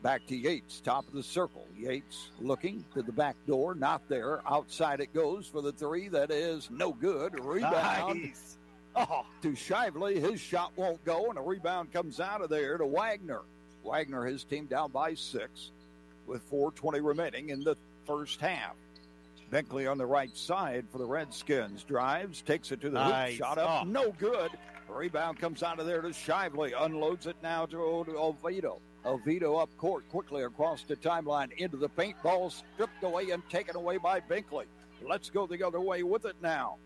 back to Yates. Top of the circle. Yates looking to the back door. Not there. Outside it goes for the three. That is no good. Rebound. Nice. To Shively. His shot won't go. And a rebound comes out of there to Wagner. Wagner, his team down by 6. With 4:20 remaining in the first half. Binkley on the right side for the Redskins. Drives, takes it to the hoop. Shot up, no good. Rebound comes out of there to Shively. Unloads it now to Oviedo. Oviedo up court quickly across the timeline into the paint. Ball stripped away and taken away by Binkley. Let's go the other way with it now.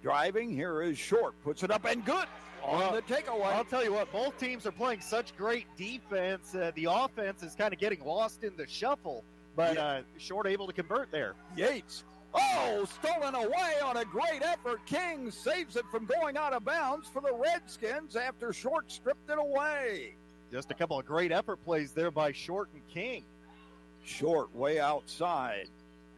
Driving, here is Short. Puts it up and good. On the takeaway. I'll tell you what, both teams are playing such great defense. The offense is kind of getting lost in the shuffle, but Short able to convert there. Yates. Stolen away on a great effort. King saves it from going out of bounds for the Redskins after Short stripped it away. Just a couple of great effort plays there by Short and King. Short way outside.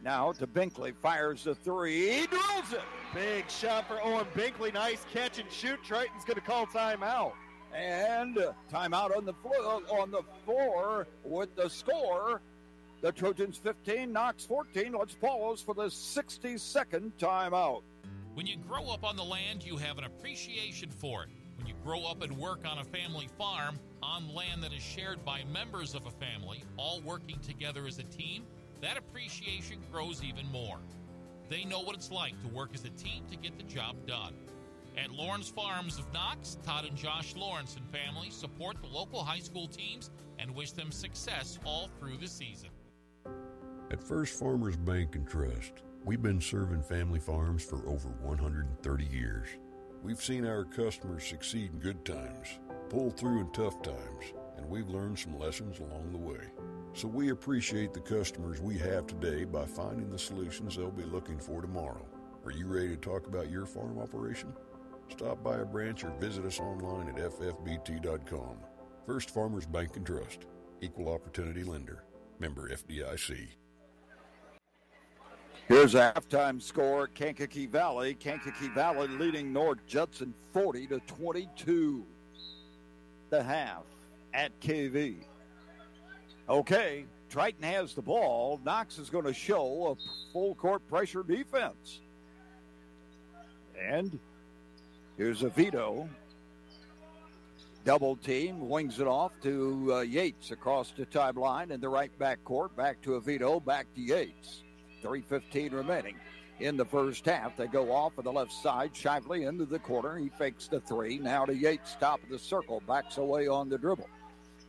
Now to Binkley, fires the three. He drills it. Big shot for Owen Binkley. Nice catch and shoot. Triton's going to call timeout. And timeout on the floor with the score. The Trojans 15, Knox 14. Let's pause for the 60-second timeout. When you grow up on the land, you have an appreciation for it. When you grow up and work on a family farm, on land that is shared by members of a family, all working together as a team, that appreciation grows even more. They know what it's like to work as a team to get the job done. At Lawrence Farms of Knox, Todd and Josh Lawrence and family support the local high school teams and wish them success all through the season. At First Farmers Bank and Trust, we've been serving family farms for over 130 years. We've seen our customers succeed in good times, pull through in tough times, and we've learned some lessons along the way. So we appreciate the customers we have today by finding the solutions they'll be looking for tomorrow. Are you ready to talk about your farm operation? Stop by a branch or visit us online at ffbt.com. First Farmers Bank and Trust. Equal Opportunity Lender. Member FDIC. Here's a halftime score at Kankakee Valley. Kankakee Valley leading North Judson 40-22. The half at KV. Okay, Triton has the ball. Knox is going to show a full court pressure defense. And here's Oviedo. Double team, wings it off to Yates across the timeline in the right back court. Back to Oviedo, back to Yates. 3:15 remaining in the first half. They go off on the left side. Shively into the corner. He fakes the three. Now to Yates, top of the circle. Backs away on the dribble.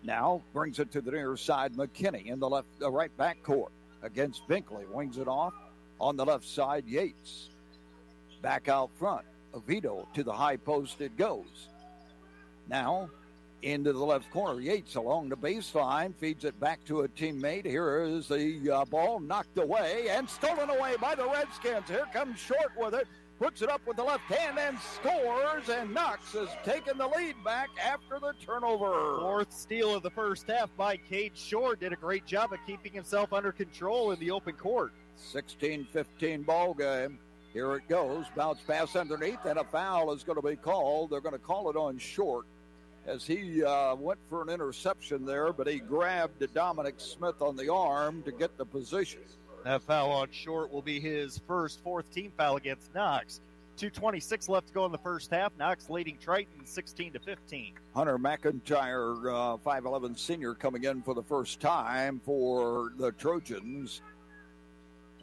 Now brings it to the near side. McKinney in the right back court against Binkley. Wings it off on the left side. Yates back out front. Oviedo to the high post it goes. Now into the left corner. Yates along the baseline. Feeds it back to a teammate. Here is the ball knocked away and stolen away by the Redskins. Here comes Short with it. Puts it up with the left hand and scores. And Knox has taken the lead back after the turnover. Fourth steal of the first half by Cade Short. Did a great job of keeping himself under control in the open court. 16-15 ball game. Here it goes. Bounce pass underneath, and a foul is going to be called. They're going to call it on Short as he went for an interception there, but he grabbed Dominic Smith on the arm to get the position. That foul on Short will be his first fourth-team foul against Knox. 2:26 left to go in the first half. Knox leading Triton 16-15. Hunter McIntyre, 5'11 senior, coming in for the first time for the Trojans.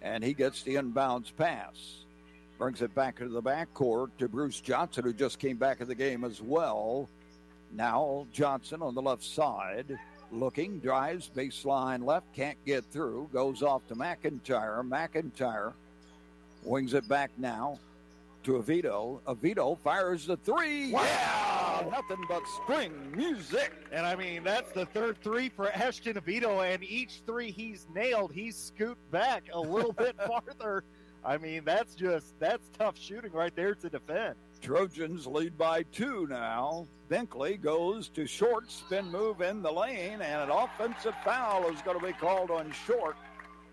And he gets the inbounds pass. Brings it back into the backcourt to Bruce Johnson, who just came back in the game as well. Now Johnson on the left side. Looking, drives, baseline left, can't get through. Goes off to McIntyre. McIntyre wings it back now to Oviedo. Oviedo fires the three. Wow! Yeah! Nothing but spring music. And, I mean, that's the third three for Ashton Oviedo, and each three he's nailed, he's scooped back a little bit farther. I mean, that's tough shooting right there to defend. Trojans lead by 2 now. Binkley goes to Short, spin move in the lane, and an offensive foul is going to be called on Short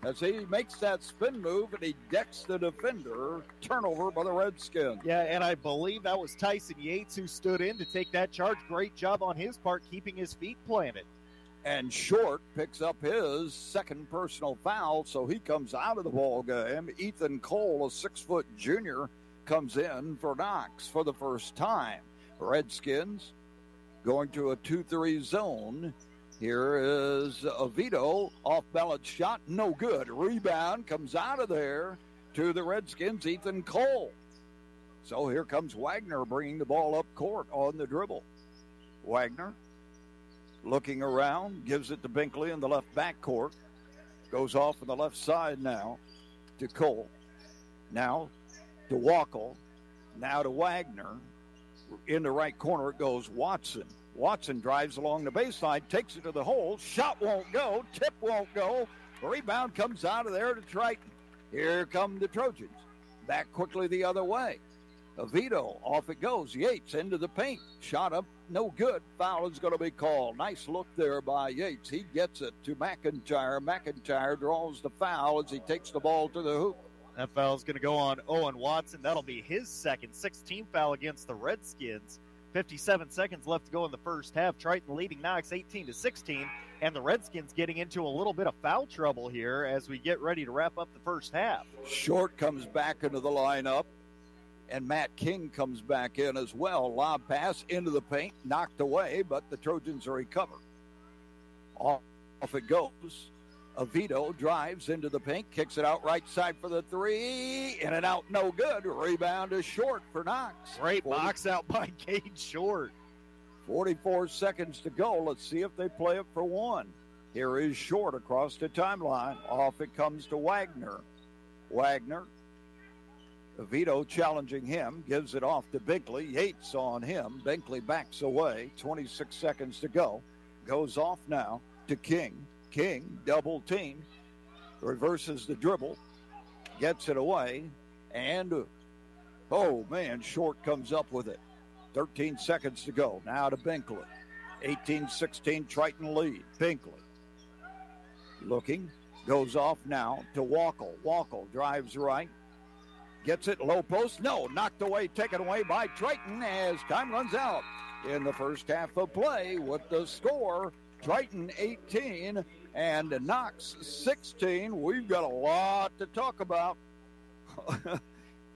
as he makes that spin move and he decks the defender. Turnover by the Redskins. Yeah, and I believe that was Tyson Yates who stood in to take that charge. Great job on his part, keeping his feet planted. And Short picks up his second personal foul, so he comes out of the ball game. Ethan Cole, a 6-foot junior, comes in for Knox for the first time. Redskins going to a 2-3 zone. Here is Oviedo, off-balance shot, no good. Rebound comes out of there to the Redskins, Ethan Cole. So here comes Wagner bringing the ball up court on the dribble. Wagner looking around, gives it to Binkley in the left backcourt. Goes off on the left side now to Cole. Now to Wackel. Now to Wagner. In the right corner it goes Watson. Watson drives along the baseline, takes it to the hole. Shot won't go. Tip won't go. Rebound comes out of there to Triton. Here come the Trojans. Back quickly the other way. Oviedo, off it goes. Yates into the paint. Shot up, no good. Foul is going to be called. Nice look there by Yates. He gets it to McIntyre. McIntyre draws the foul as he takes the ball to the hoop. That foul is going to go on Owen Watson. That'll be his second 16th foul against the Redskins. 57 seconds left to go in the first half. Triton leading Knox 18-16, and the Redskins getting into a little bit of foul trouble here as we get ready to wrap up the first half. Short comes back into the lineup, and Matt King comes back in as well. Lob pass into the paint, knocked away, but the Trojans recover. Off it goes. Oviedo drives into the paint, kicks it out right side for the three, in and out, no good. Rebound is Short for Knox. Great box out by Kaden Short. 44 seconds to go. Let's see if they play it for one. Here is Short across the timeline. Off it comes to Wagner. Wagner. Oviedo challenging him, gives it off to Binkley. Yates on him. Binkley backs away. 26 seconds to go. Goes off now to King. King, double team, reverses the dribble, gets it away, and, oh, man, Short comes up with it. 13 seconds to go. Now to Binkley. 18-16, Triton lead. Binkley looking, goes off now to Wackel. Wackel drives right, gets it, low post. No, knocked away, taken away by Triton as time runs out in the first half of play with the score. Triton 18 and Knox 16. We've got a lot to talk about on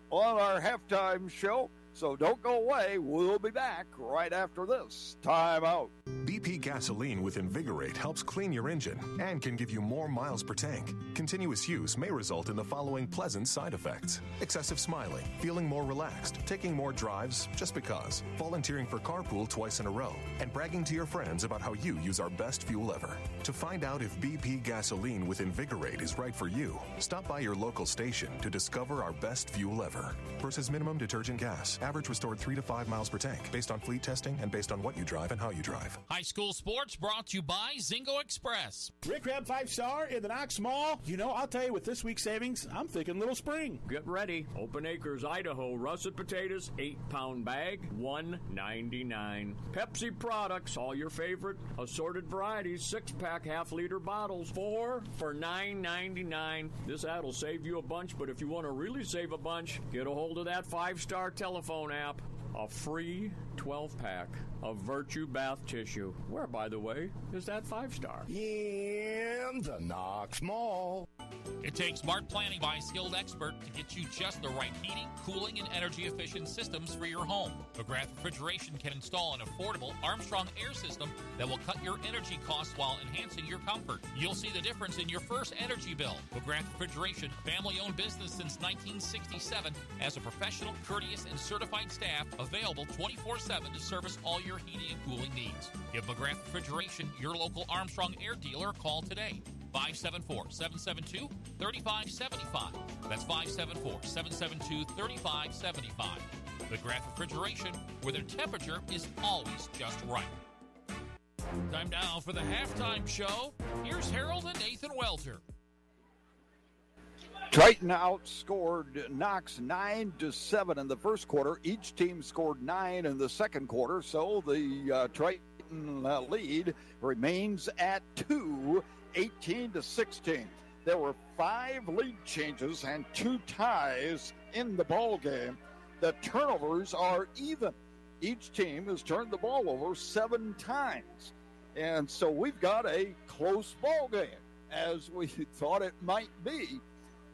our halftime show, so don't go away. We'll be back right after this timeout. BP gasoline with Invigorate helps clean your engine and can give you more miles per tank. Continuous use may result in the following pleasant side effects: excessive smiling, feeling more relaxed, taking more drives just because, volunteering for carpool twice in a row, and bragging to your friends about how you use our best fuel ever. To find out if BP gasoline with Invigorate is right for you, stop by your local station to discover our best fuel ever. Versus minimum detergent gas. Average restored 3 to 5 miles per tank, based on fleet testing and based on what you drive and how you drive. High School Sports brought to you by Zingo Express. Rick Crab 5-star in the Knox Mall. You know, I'll tell you, with this week's savings, I'm thinking Little Spring. Get ready. Open Acres, Idaho, russet potatoes, 8-pound bag, $1.99. Pepsi products, all your favorite assorted varieties, 6-pack half-liter bottles, 4 for $9.99. This ad will save you a bunch, but if you want to really save a bunch, get a hold of that 5-star telephone app. A free 12-pack of Virtue Bath Tissue. Where, by the way, is that 5-star? In the Knox Mall. It takes smart planning by a skilled expert to get you just the right heating, cooling, and energy-efficient systems for your home. McGrath Refrigeration can install an affordable Armstrong air system that will cut your energy costs while enhancing your comfort. You'll see the difference in your first energy bill. McGrath Refrigeration, family-owned business since 1967, has a professional, courteous, and certified staff available 24/7 to service all your heating and cooling needs. Give McGrath Refrigeration, your local Armstrong air dealer, a call today. 574-772-3575. That's 574-772-3575. McGrath Refrigeration, where their temperature is always just right. Time now for the halftime show. Here's Harold and Nathan Welter. Triton outscored Knox 9-7 in the first quarter. Each team scored 9 in the second quarter, so the Triton lead remains at 2, 18-16. There were 5 lead changes and 2 ties in the ball game. The turnovers are even. Each team has turned the ball over 7 times. And so we've got a close ball game, as we thought it might be.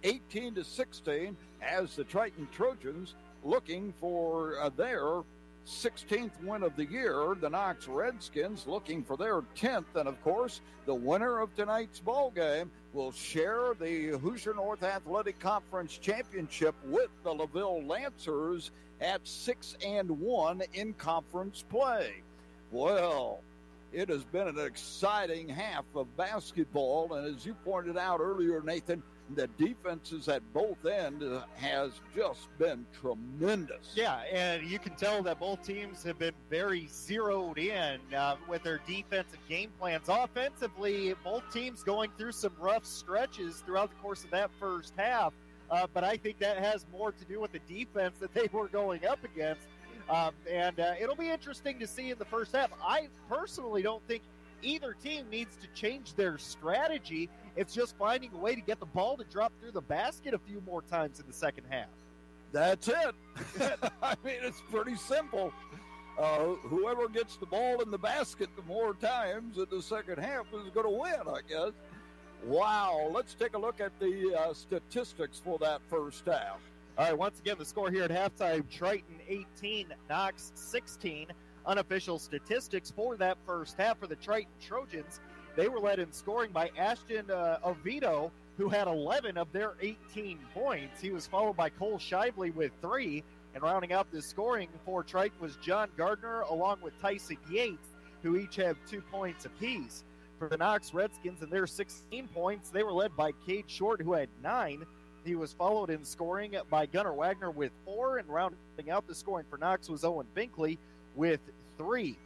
18-16 as the Triton Trojans looking for their 16th win of the year. The Knox Redskins looking for their 10th. And, of course, the winner of tonight's ball game will share the Hoosier North Athletic Conference Championship with the LaVille Lancers at 6-1 in conference play. Well, it has been an exciting half of basketball. And as you pointed out earlier, Nathan, the defenses at both ends has just been tremendous. Yeah, and you can tell that both teams have been very zeroed in with their defensive game plans. Offensively, both teams going through some rough stretches throughout the course of that first half, but I think that has more to do with the defense that they were going up against. And it'll be interesting to see in the first half. I personally don't think either team needs to change their strategy. It's just finding a way to get the ball to drop through the basket a few more times in the second half. That's it. I mean, it's pretty simple. Whoever gets the ball in the basket the more times in the second half is going to win, I guess. Wow. Let's take a look at the statistics for that first half. All right, once again, the score here at halftime, Triton 18, Knox 16. Unofficial statistics for that first half for the Triton Trojans. They were led in scoring by Ashton Oviedo, who had 11 of their 18 points. He was followed by Cole Shively with 3. And rounding out the scoring for Triton was John Gardner, along with Tyson Yates, who each have 2 points apiece. For the Knox Redskins and their 16 points, they were led by Cade Short, who had 9. He was followed in scoring by Gunnar Wagner with 4. And rounding out the scoring for Knox was Owen Binkley with 3.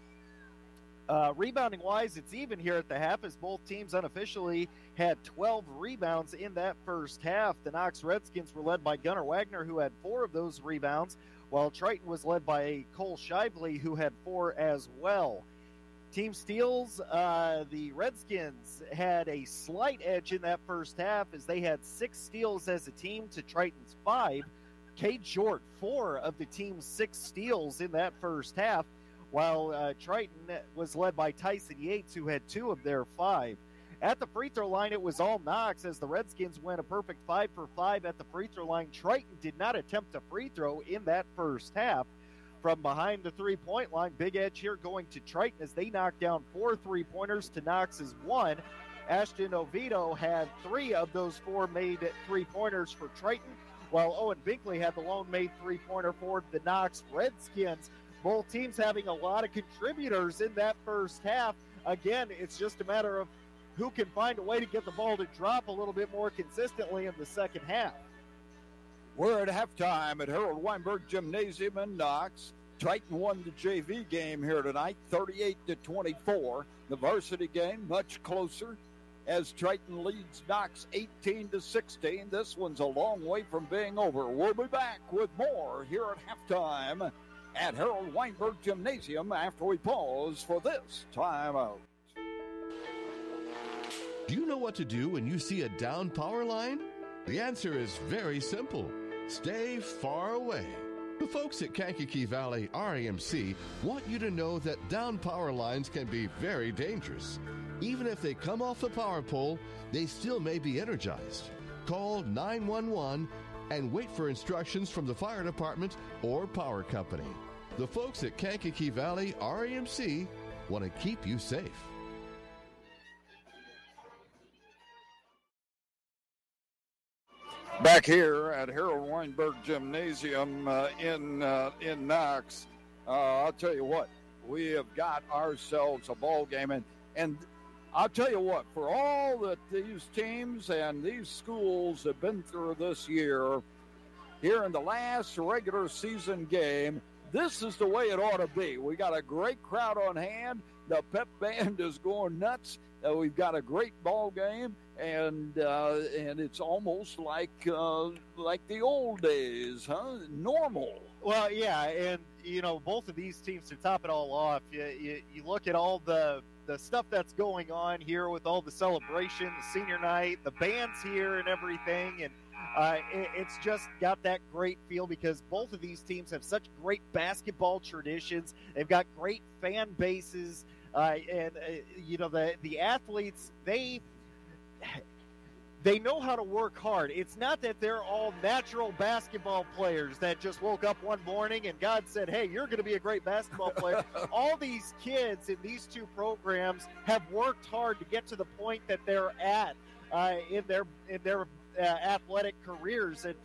Rebounding-wise, it's even here at the half as both teams unofficially had 12 rebounds in that first half. The Knox Redskins were led by Gunnar Wagner, who had 4 of those rebounds, while Triton was led by Cole Shively, who had 4 as well. Team steals, the Redskins had a slight edge in that first half as they had 6 steals as a team to Triton's 5. Cade Short, 4 of the team's 6 steals in that first half, while Triton was led by Tyson Yates, who had 2 of their 5. At the free throw line, it was all Knox as the Redskins went a perfect 5 for 5 at the free throw line. Triton did not attempt a free throw in that first half. From behind the three-point line, big edge here going to Triton as they knocked down 4 3-pointers to Knox's 1. Ashton Oviedo had 3 of those 4 made 3-pointers for Triton, while Owen Binkley had the lone made 3-pointer for the Knox Redskins. Both teams having a lot of contributors in that first half. Again, it's just a matter of who can find a way to get the ball to drop a little bit more consistently in the second half. We're at halftime at Harold Weinberg Gymnasium in Knox. Triton won the JV game here tonight, 38-24. The varsity game much closer as Triton leads Knox 18-16. This one's a long way from being over. We'll be back with more here at halftime at Harold Weinberg Gymnasium after we pause for this timeout. Do you know what to do when you see a down power line? The answer is very simple. Stay far away. The folks at Kankakee Valley RAMC want you to know that down power lines can be very dangerous. Even if they come off the power pole, they still may be energized. Call 911 and wait for instructions from the fire department or power company. The folks at Kankakee Valley RAMC want to keep you safe. Back here at Harold Weinberg Gymnasium in Knox, I'll tell you what, we have got ourselves a ball game, and I'll tell you what, for all that these teams and these schools have been through this year, here in the last regular season game, this is the way it ought to be. We got a great crowd on hand. The pep band is going nuts. We've got a great ball game, and it's almost like the old days, huh? Normal. Well, yeah, and both of these teams, to top it all off, you look at all the stuff that's going on here with all the celebration, the senior night, the bands here and everything, and it's just got that great feel because both of these teams have such great basketball traditions. They've got great fan bases. The athletes, they know how to work hard. It's not that they're all natural basketball players that just woke up one morning and God said, hey, you're going to be a great basketball player. All these kids in these two programs have worked hard to get to the point that they're at in their athletic careers. And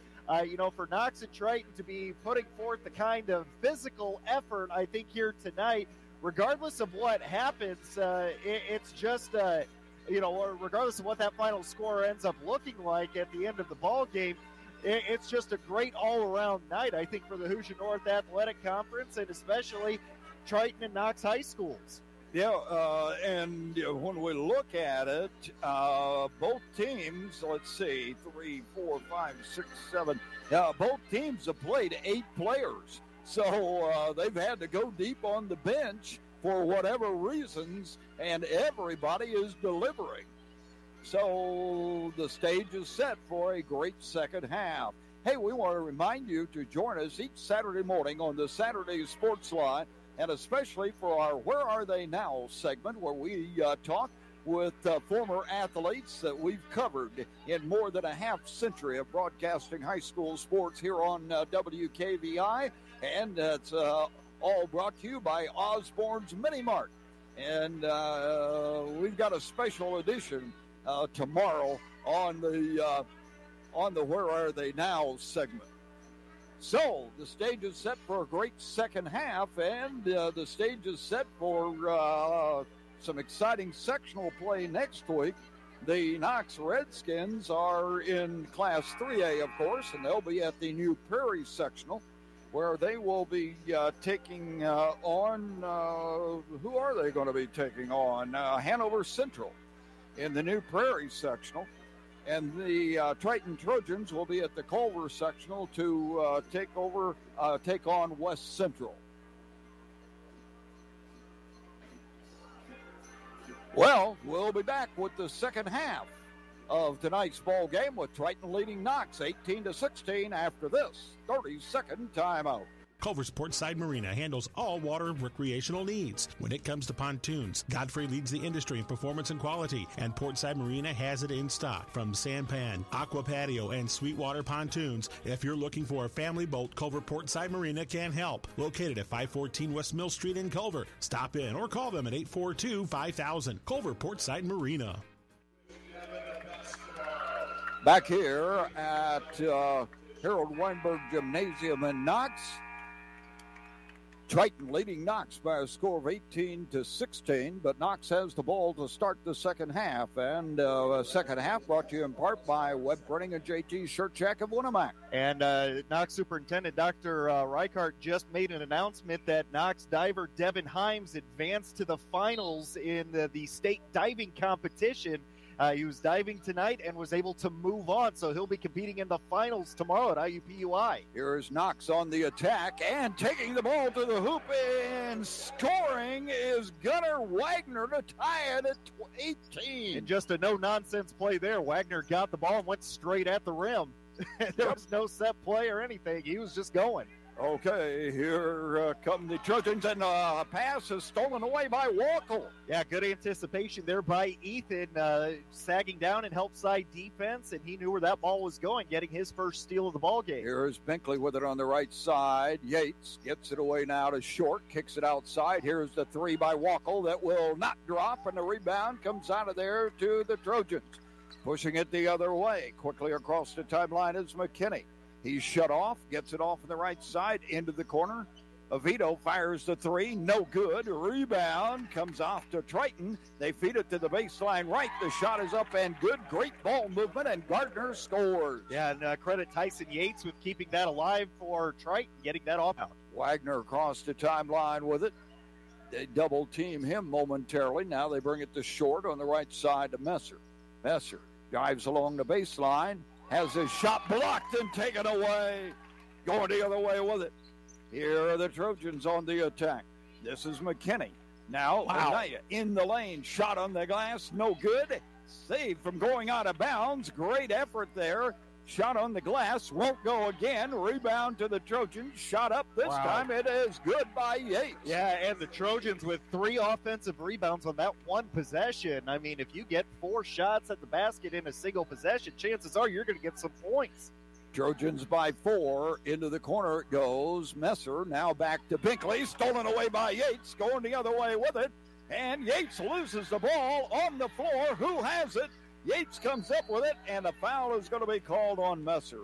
for Knox and Triton to be putting forth the kind of physical effort, I think, here tonight, regardless of what happens, it's just, regardless of what that final score ends up looking like at the end of the ball game, it's just a great all-around night, I think, for the Hoosier North Athletic Conference and especially Triton and Knox high schools. Yeah, and when we look at it, both teams, let's see, 3, 4, 5, 6, 7, both teams have played 8 players. So they've had to go deep on the bench for whatever reasons, and everybody is delivering. So the stage is set for a great second half. Hey, we want to remind you to join us each Saturday morning on the Saturday Sports Line, and especially for our Where Are They Now segment, where we talk with former athletes that we've covered in more than a half century of broadcasting high school sports here on WKVI. And it's all brought to you by Osborne's Mini Mart. And we've got a special edition tomorrow on the Where Are They Now segment. So the stage is set for a great second half, and the stage is set for some exciting sectional play next week. The Knox Redskins are in Class 3A, of course, and they'll be at the New Prairie sectional, where they will be taking on, who are they going to be taking on? Hanover Central in the New Prairie sectional. And the Triton Trojans will be at the Culver sectional to take on West Central. Well, we'll be back with the second half of tonight's ball game with Triton leading Knox 18-16 after this 30-second timeout. Culver's Portside Marina handles all water and recreational needs. When it comes to pontoons, Godfrey leads the industry in performance and quality, and Portside Marina has it in stock. From sampan, aqua patio, and sweetwater pontoons, if you're looking for a family boat, Culver Portside Marina can help. Located at 514 West Mill Street in Culver. Stop in or call them at 842-5000. Culver Portside Marina. Back here at Harold Weinberg Gymnasium in Knox. Triton leading Knox by a score of 18-16, but Knox has the ball to start the second half. And second half brought to you in part by Web Printing and JT Shirt Shack of Winnemac. And Knox Superintendent Dr. Reichart just made an announcement that Knox diver Devin Himes advanced to the finals in the state diving competition. He was diving tonight and was able to move on, so he'll be competing in the finals tomorrow at IUPUI. Here's Knox on the attack and taking the ball to the hoop, and scoring is Gunnar Wagner to tie it at 18. And just a no-nonsense play there. Wagner got the ball and went straight at the rim. There was no set play or anything. He was just going. Okay, here come the Trojans, and a pass is stolen away by Walkle. Yeah, good anticipation there by Ethan, sagging down and help side defense, and he knew where that ball was going, getting his first steal of the ball game. Here's Binkley with it on the right side. Yates gets it away now to Short, kicks it outside. Here's the three by Walkle that will not drop, and the rebound comes out of there to the Trojans. Pushing it the other way. Quickly across the timeline is McKinney. He's shut off, gets it off on the right side, into the corner. Oviedo fires the three, no good. Rebound comes off to Triton. They feed it to the baseline right. The shot is up and good. Great ball movement, and Gardner scores. Yeah, and credit Tyson Yates with keeping that alive for Triton, getting that off out. Wagner across the timeline with it. They double team him momentarily. Now they bring it to Short on the right side to Messer. Messer drives along the baseline. Has his shot blocked and taken away. Going the other way with it. Here are the Trojans on the attack. This is McKinney. Now, Anaya in the lane. Shot on the glass. No good. Saved from going out of bounds. Great effort there. Shot on the glass. Won't go again. Rebound to the Trojans. Shot up this time. It is good by Yates. Yeah, and the Trojans with 3 offensive rebounds on that one possession. I mean, if you get 4 shots at the basket in a single possession, chances are you're going to get some points. Trojans by 4. Into the corner it goes. Messer now back to Binkley. Stolen away by Yates. Going the other way with it. And Yates loses the ball on the floor. Who has it? Yates comes up with it, and a foul is going to be called on Messer.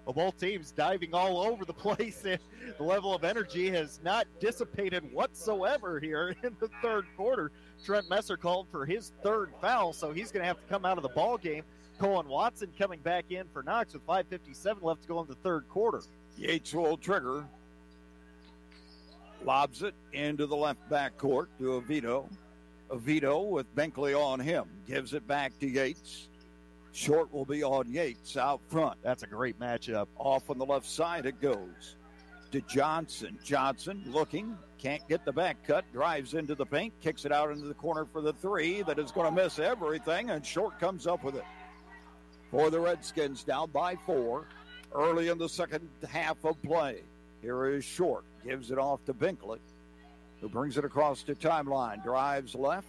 Well, both teams diving all over the place, and the level of energy has not dissipated whatsoever here in the third quarter. Trent Messer called for his 3rd foul, so he's going to have to come out of the ball game. Colin Watson coming back in for Knox with 5:57 left to go in the third quarter. Yates will trigger. Lobs it into the left backcourt to Oviedo. Oviedo with Binkley on him. Gives it back to Yates. Short will be on Yates out front. That's a great matchup. Off on the left side it goes to Johnson. Johnson looking. Can't get the back cut. Drives into the paint. Kicks it out into the corner for the three. That is going to miss everything. And Short comes up with it. For the Redskins down by 4. Early in the second half of play. Here is Short. Gives it off to Binkley, who brings it across the timeline, drives left,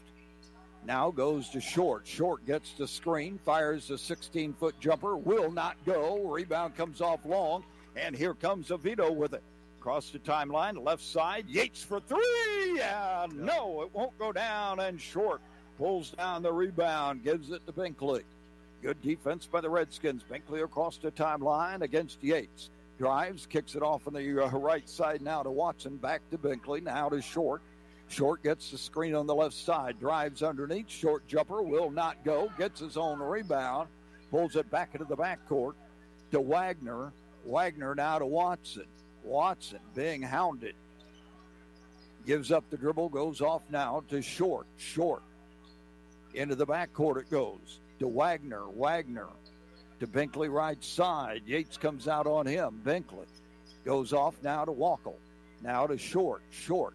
now goes to Short. Short gets the screen, fires a 16-foot jumper, will not go. Rebound comes off long, and here comes Oviedo with it. Across the timeline, left side, Yates for 3, and no, it won't go down, and Short pulls down the rebound, gives it to Binkley. Good defense by the Redskins. Binkley across the timeline against Yates. Drives, kicks it off on the right side now to Watson. Back to Binkley, now to Short. Short gets the screen on the left side. Drives underneath. Short jumper will not go. Gets his own rebound. Pulls it back into the backcourt to Wagner. Wagner now to Watson. Watson being hounded. Gives up the dribble. Goes off now to Short. Short. Into the backcourt it goes to Wagner. Wagner. To Binkley right side. Yates comes out on him. Binkley goes off now to Walkle. Now to Short. Short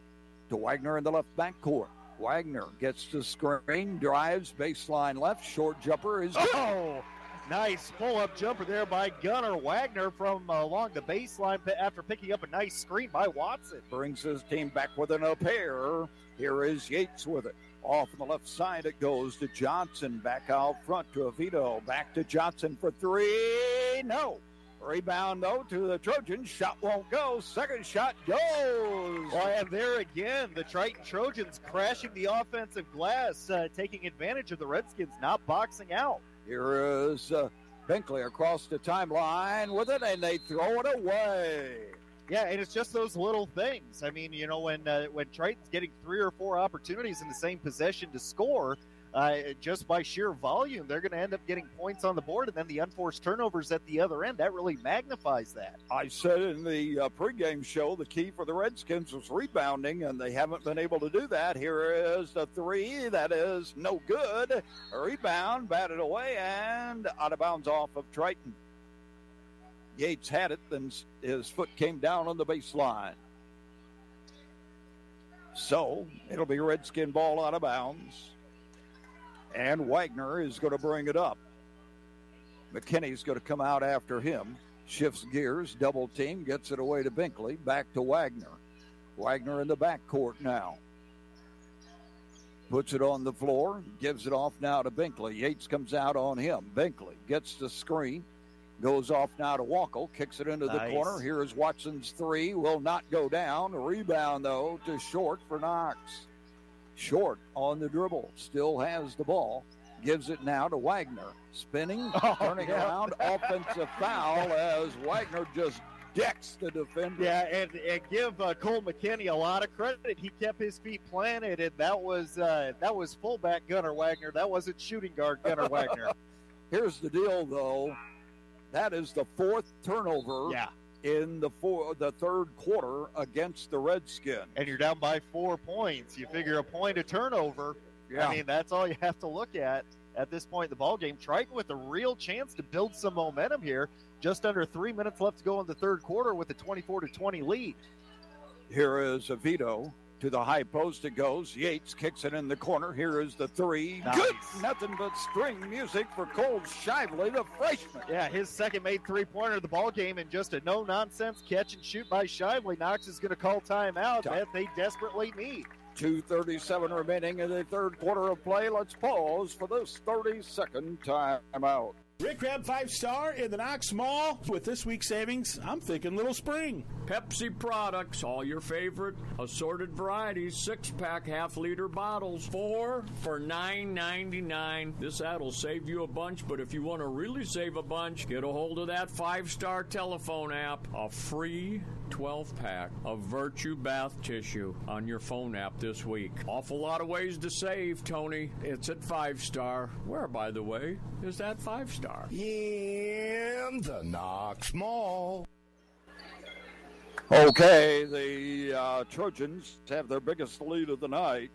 to Wagner in the left backcourt. Wagner gets the screen, drives, baseline left. Short jumper is good. Oh, nice pull-up jumper there by Gunnar Wagner from along the baseline after picking up a nice screen by Watson. Brings his team back within a pair. Here is Yates with it. Off on the left side it goes to Johnson. Back out front to Oviedo. Back to Johnson for 3. No. Rebound, though, to the Trojans. Shot won't go. Second shot goes. Well, and there again, the Triton Trojans crashing the offensive glass, taking advantage of the Redskins not boxing out. Here is Binkley across the timeline with it, and they throw it away. Yeah, and it's just those little things. I mean, you know, when Triton's getting 3 or 4 opportunities in the same possession to score, just by sheer volume, they're going to end up getting points on the board, and then the unforced turnovers at the other end, that really magnifies that. I said in the pregame show the key for the Redskins was rebounding, and they haven't been able to do that. Here is the 3. That is no good. A rebound, batted away, and out of bounds off of Triton. Yates had it, then his foot came down on the baseline. So it'll be Redskin ball out of bounds. And Wagner is going to bring it up. McKinney's going to come out after him. Shifts gears, double team, gets it away to Binkley. Back to Wagner. Wagner in the backcourt now. Puts it on the floor, gives it off now to Binkley. Yates comes out on him. Binkley gets the screen, goes off now to Wackel, kicks it into the corner. Here is Watson's 3, will not go down. A rebound, though, to Short for Knox. Short on the dribble, still has the ball, gives it now to Wagner. Spinning, turning around, offensive foul as Wagner just decks the defender. Yeah, and give Cole McKinney a lot of credit. He kept his feet planted, and that was fullback Gunnar Wagner. That wasn't shooting guard Gunnar Wagner. Here's the deal, though. That is the 4th turnover in the third quarter against the Redskins. And you're down by 4 points. You figure a point a turnover. Yeah. I mean, that's all you have to look at this point in the ball game. Triton with a real chance to build some momentum here. Just under 3 minutes left to go in the third quarter with a 24-20 lead. Here is Oviedo. To the high post it goes. Yates kicks it in the corner. Here is the 3. Nice. Good. Nothing but string music for Cole Shively, the freshman. Yeah, his second made three-pointer of the ball game, and just a no-nonsense catch and shoot by Shively. Knox is going to call timeout that they desperately need. 2:37 remaining in the third quarter of play. Let's pause for this 30-second timeout. Rick Crab 5-star in the Knox Mall. With this week's savings, I'm thinking Little Spring. Pepsi products, all your favorite assorted varieties, 6-pack half-liter bottles, 4 for $9.99. This ad'll save you a bunch, but if you want to really save a bunch, get a hold of that 5-star telephone app. A free 12-pack of Virtue Bath Tissue on your phone app this week. Awful lot of ways to save, Tony. It's at 5-star. Where, by the way, is that 5-star? In the Knox Mall. Okay, the Trojans have their biggest lead of the night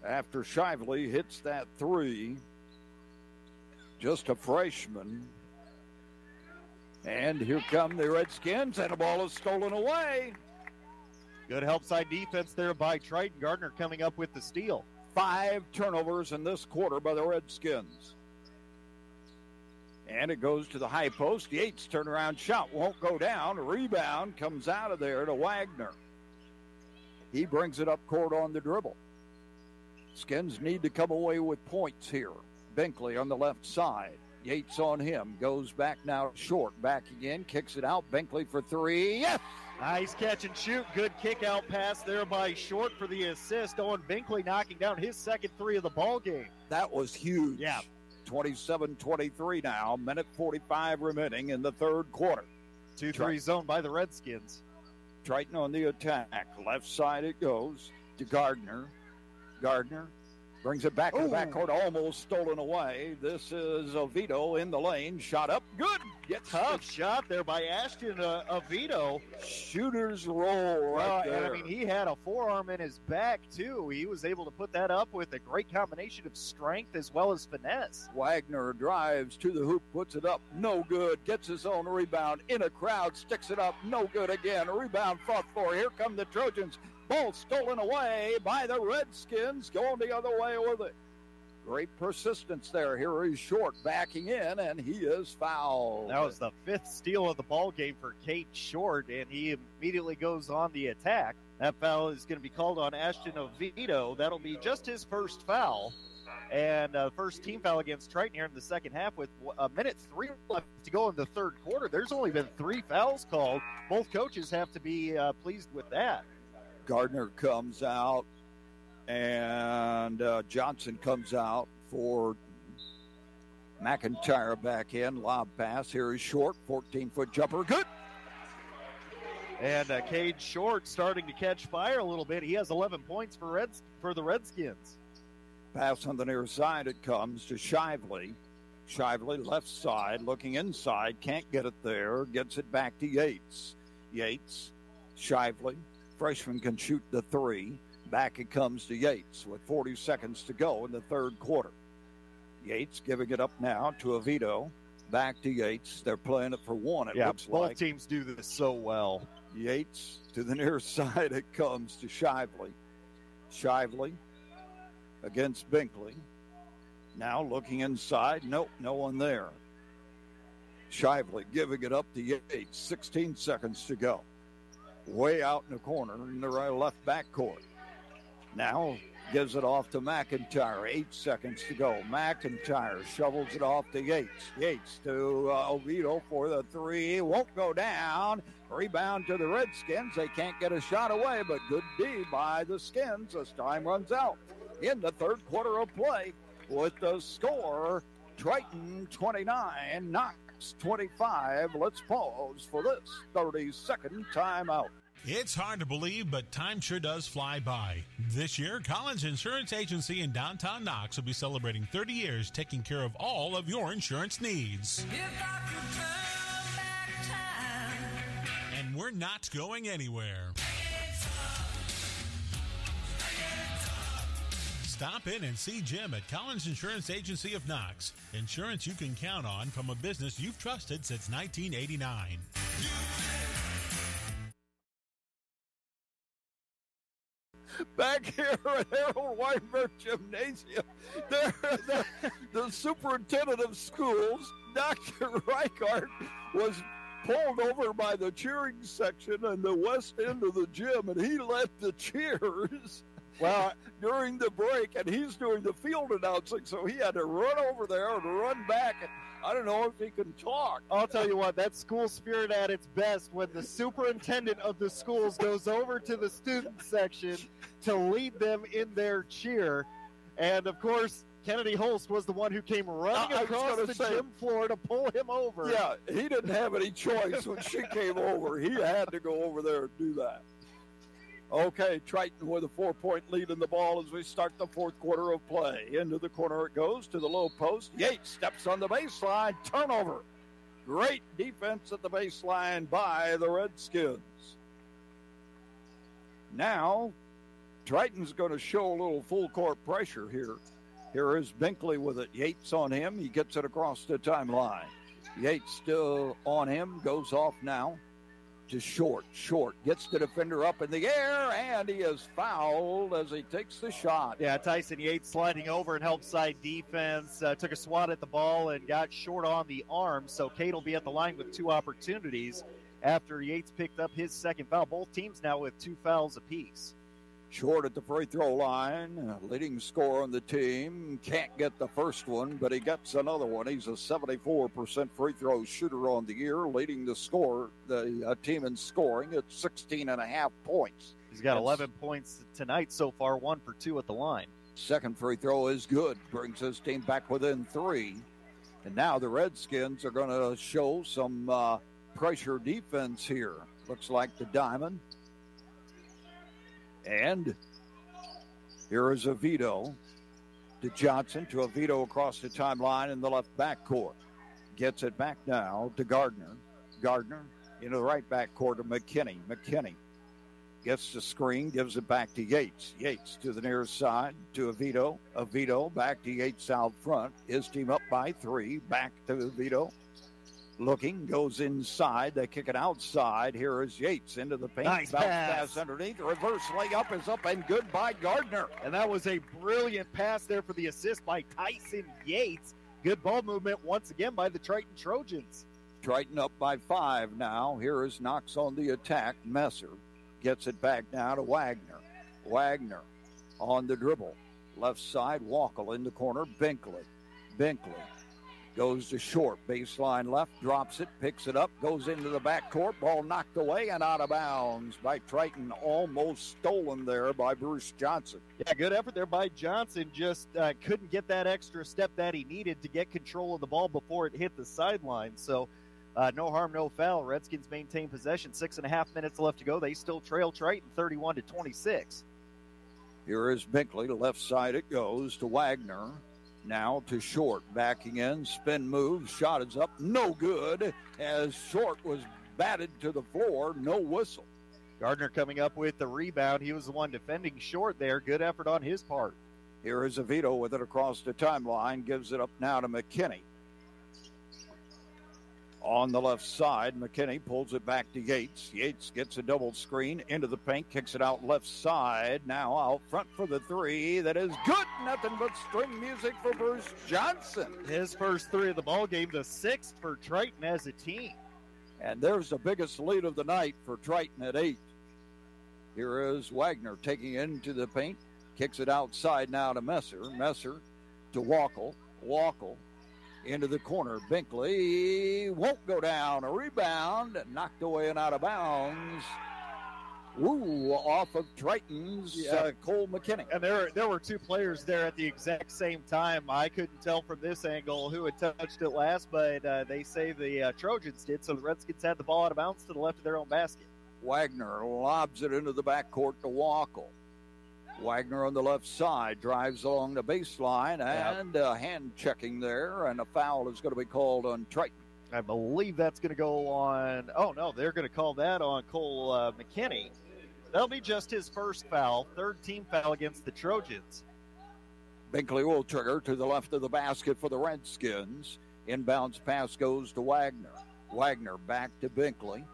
after Shively hits that 3. Just a freshman. And here come the Redskins, and the ball is stolen away. Good help side defense there by Triton. Gardner coming up with the steal. 5 turnovers in this quarter by the Redskins. And it goes to the high post. Yates turnaround shot won't go down. A rebound comes out of there to Wagner. He brings it up court on the dribble. Skins need to come away with points here. Binkley on the left side. Yates on him. Goes back now short. Back again. Kicks it out. Binkley for 3. Yes! Nice catch and shoot. Good kick out pass there by Short for the assist. Owen Binkley knocking down his second 3 of the ball game. That was huge. Yeah. 27-23 now. Minute 45 remaining in the third quarter. 2-3 zone by the Redskins. Triton on the attack. Left side it goes to Gardner. Gardner brings it back in the backcourt. Almost stolen away. This is Oviedo in the lane. Shot up. Good. Tough shot there by Ashton Oviedo. Shooter's roll right there. And I mean, he had a forearm in his back, too. He was able to put that up with a great combination of strength as well as finesse. Wagner drives to the hoop, puts it up. No good. Gets his own rebound in a crowd. Sticks it up. No good again. A rebound fought for. Here come the Trojans. Ball stolen away by the Redskins. Going the other way with it. Great persistence there. Here is Short backing in, and he is fouled. That was the 5th steal of the ball game for Kate Short, and he immediately goes on the attack. That foul is going to be called on Ashton Oviedo. That'll be just his first foul, and first team foul against Triton here in the second half with a minute 3 left to go in the third quarter. There's only been 3 fouls called. Both coaches have to be pleased with that. Gardner comes out. And Johnson comes out for McIntyre back in. Lob pass. Here is Short. 14-foot jumper. Good. And Cade Short starting to catch fire a little bit. He has 11 points for the Redskins. Pass on the near side. It comes to Shively. Shively left side, looking inside. Can't get it there. Gets it back to Yates. Yates, Shively. Freshman can shoot the three. Back it comes to Yates with 40 seconds to go in the third quarter. Yates giving it up now to Oviedo. Back to Yates. They're playing it for one, it looks like. Both teams do this so well. Yates to the near side. It comes to Shively. Shively against Binkley. Now looking inside. Nope, no one there. Shively giving it up to Yates. 16 seconds to go. Way out in the corner in the right left back court. Now gives it off to McIntyre. 8 seconds to go. McIntyre shovels it off to Yates. Yates to Oviedo for the three. Won't go down. Rebound to the Redskins. They can't get a shot away, but good D by the Skins as time runs out. In the third quarter of play with the score, Triton 29, Knox 25. Let's pause for this 30-second timeout. It's hard to believe, but time sure does fly by. This year, Collins Insurance Agency in downtown Knox will be celebrating 30 years taking care of all of your insurance needs. If I could turn back time. And we're not going anywhere. Stop in and see Jim at Collins Insurance Agency of Knox. Insurance you can count on from a business you've trusted since 1989. Back here at Harold Weinberg Gymnasium, the superintendent of schools, Dr. Reichart, was pulled over by the cheering section in the west end of the gym, and he led the cheers during the break, and he's doing the field announcing, so he had to run over there and run back. And I don't know if he can talk. I'll tell you what, that's school spirit at its best when the superintendent of the schools goes over to the student section to lead them in their cheer. And, of course, Kennedy Holst was the one who came running across the gym floor to pull him over. Yeah, he didn't have any choice when she came over. He had to go over there and do that. Okay, Triton with a 4-point lead in the ball as we start the fourth quarter of play. Into the corner it goes to the low post. Yates steps on the baseline. Turnover. Great defense at the baseline by the Redskins. Now, Triton's going to show a little full court pressure here. Here is Binkley with it. Yates on him. He gets it across the timeline. Yates still on him. Goes off now to Short. Short gets the defender up in the air, and he is fouled as he takes the shot. Yeah, Tyson Yates sliding over and helped side defense. Took a swat at the ball and got Short on the arm. So Cade will be at the line with 2 opportunities after Yates picked up his second foul. Both teams now with 2 fouls apiece. Short at the free throw line, leading scorer on the team. Can't get the first one, but he gets another one. He's a 74% free throw shooter on the year, leading the team in scoring at 16.5 points. He's got 11 points tonight so far, 1 for 2 at the line. Second free throw is good, brings his team back within 3. And now the Redskins are going to show some pressure defense here. Looks like the diamond. And here is Oviedo to Johnson, to Oviedo across the timeline in the left backcourt. Gets it back now to Gardner. Gardner into the right backcourt to McKinney. McKinney gets the screen, gives it back to Yates. Yates to the near side to Oviedo. Oviedo back to Yates out front. His team up by 3. Back to Oviedo. Looking, goes inside. They kick it outside. Here is Yates into the paint. Nice pass underneath. Reverse layup is up and good by Gardner. And that was a brilliant pass there for the assist by Tyson Yates. Good ball movement once again by the Triton Trojans. Triton up by 5 now. Here is Knox on the attack. Messer gets it back now to Wagner. Wagner on the dribble. Left side, Walkle in the corner. Binkley. Goes to Short, baseline left, drops it, picks it up, goes into the backcourt, ball knocked away and out of bounds by Triton, almost stolen there by Bruce Johnson. Yeah, good effort there by Johnson, just couldn't get that extra step that he needed to get control of the ball before it hit the sideline. So No harm, no foul. Redskins maintain possession. 6.5 minutes left to go. They still trail Triton 31-26. Here is Binkley. To left side it goes to Wagner. Now to Short. Backing in. Spin move. Shot is up. No good as Short was batted to the floor. No whistle. Gardner coming up with the rebound. He was the one defending Short there. Good effort on his part. Here is Oviedo with it across the timeline. Gives it up now to McKinney. On the left side, McKinney pulls it back to Yates. Yates gets a double screen into the paint, kicks it out left side. Now out front for the three. That is good. Nothing but string music for Bruce Johnson. His first three of the ball game, the sixth for Triton as a team. And there's the biggest lead of the night for Triton at 8. Here is Wagner taking it into the paint. Kicks it outside now to Messer. Messer to Wackel. Wackel into the corner. Binkley won't go down. A rebound knocked away and out of bounds. Ooh, off of Triton's Cole McKinney. And there were two players there at the exact same time. I couldn't tell from this angle who had touched it last, but they say the Trojans did, so the Redskins had the ball out of bounds to the left of their own basket. Wagner lobs it into the backcourt to Wackel. Wagner on the left side drives along the baseline and hand checking there, and a foul is going to be called on Triton. I believe that's going to go on. Oh, no, they're going to call that on Cole McKinney. That'll be just his first foul, third team foul against the Trojans. Binkley will trigger to the left of the basket for the Redskins. Inbounds pass goes to Wagner. Wagner back to Binkley.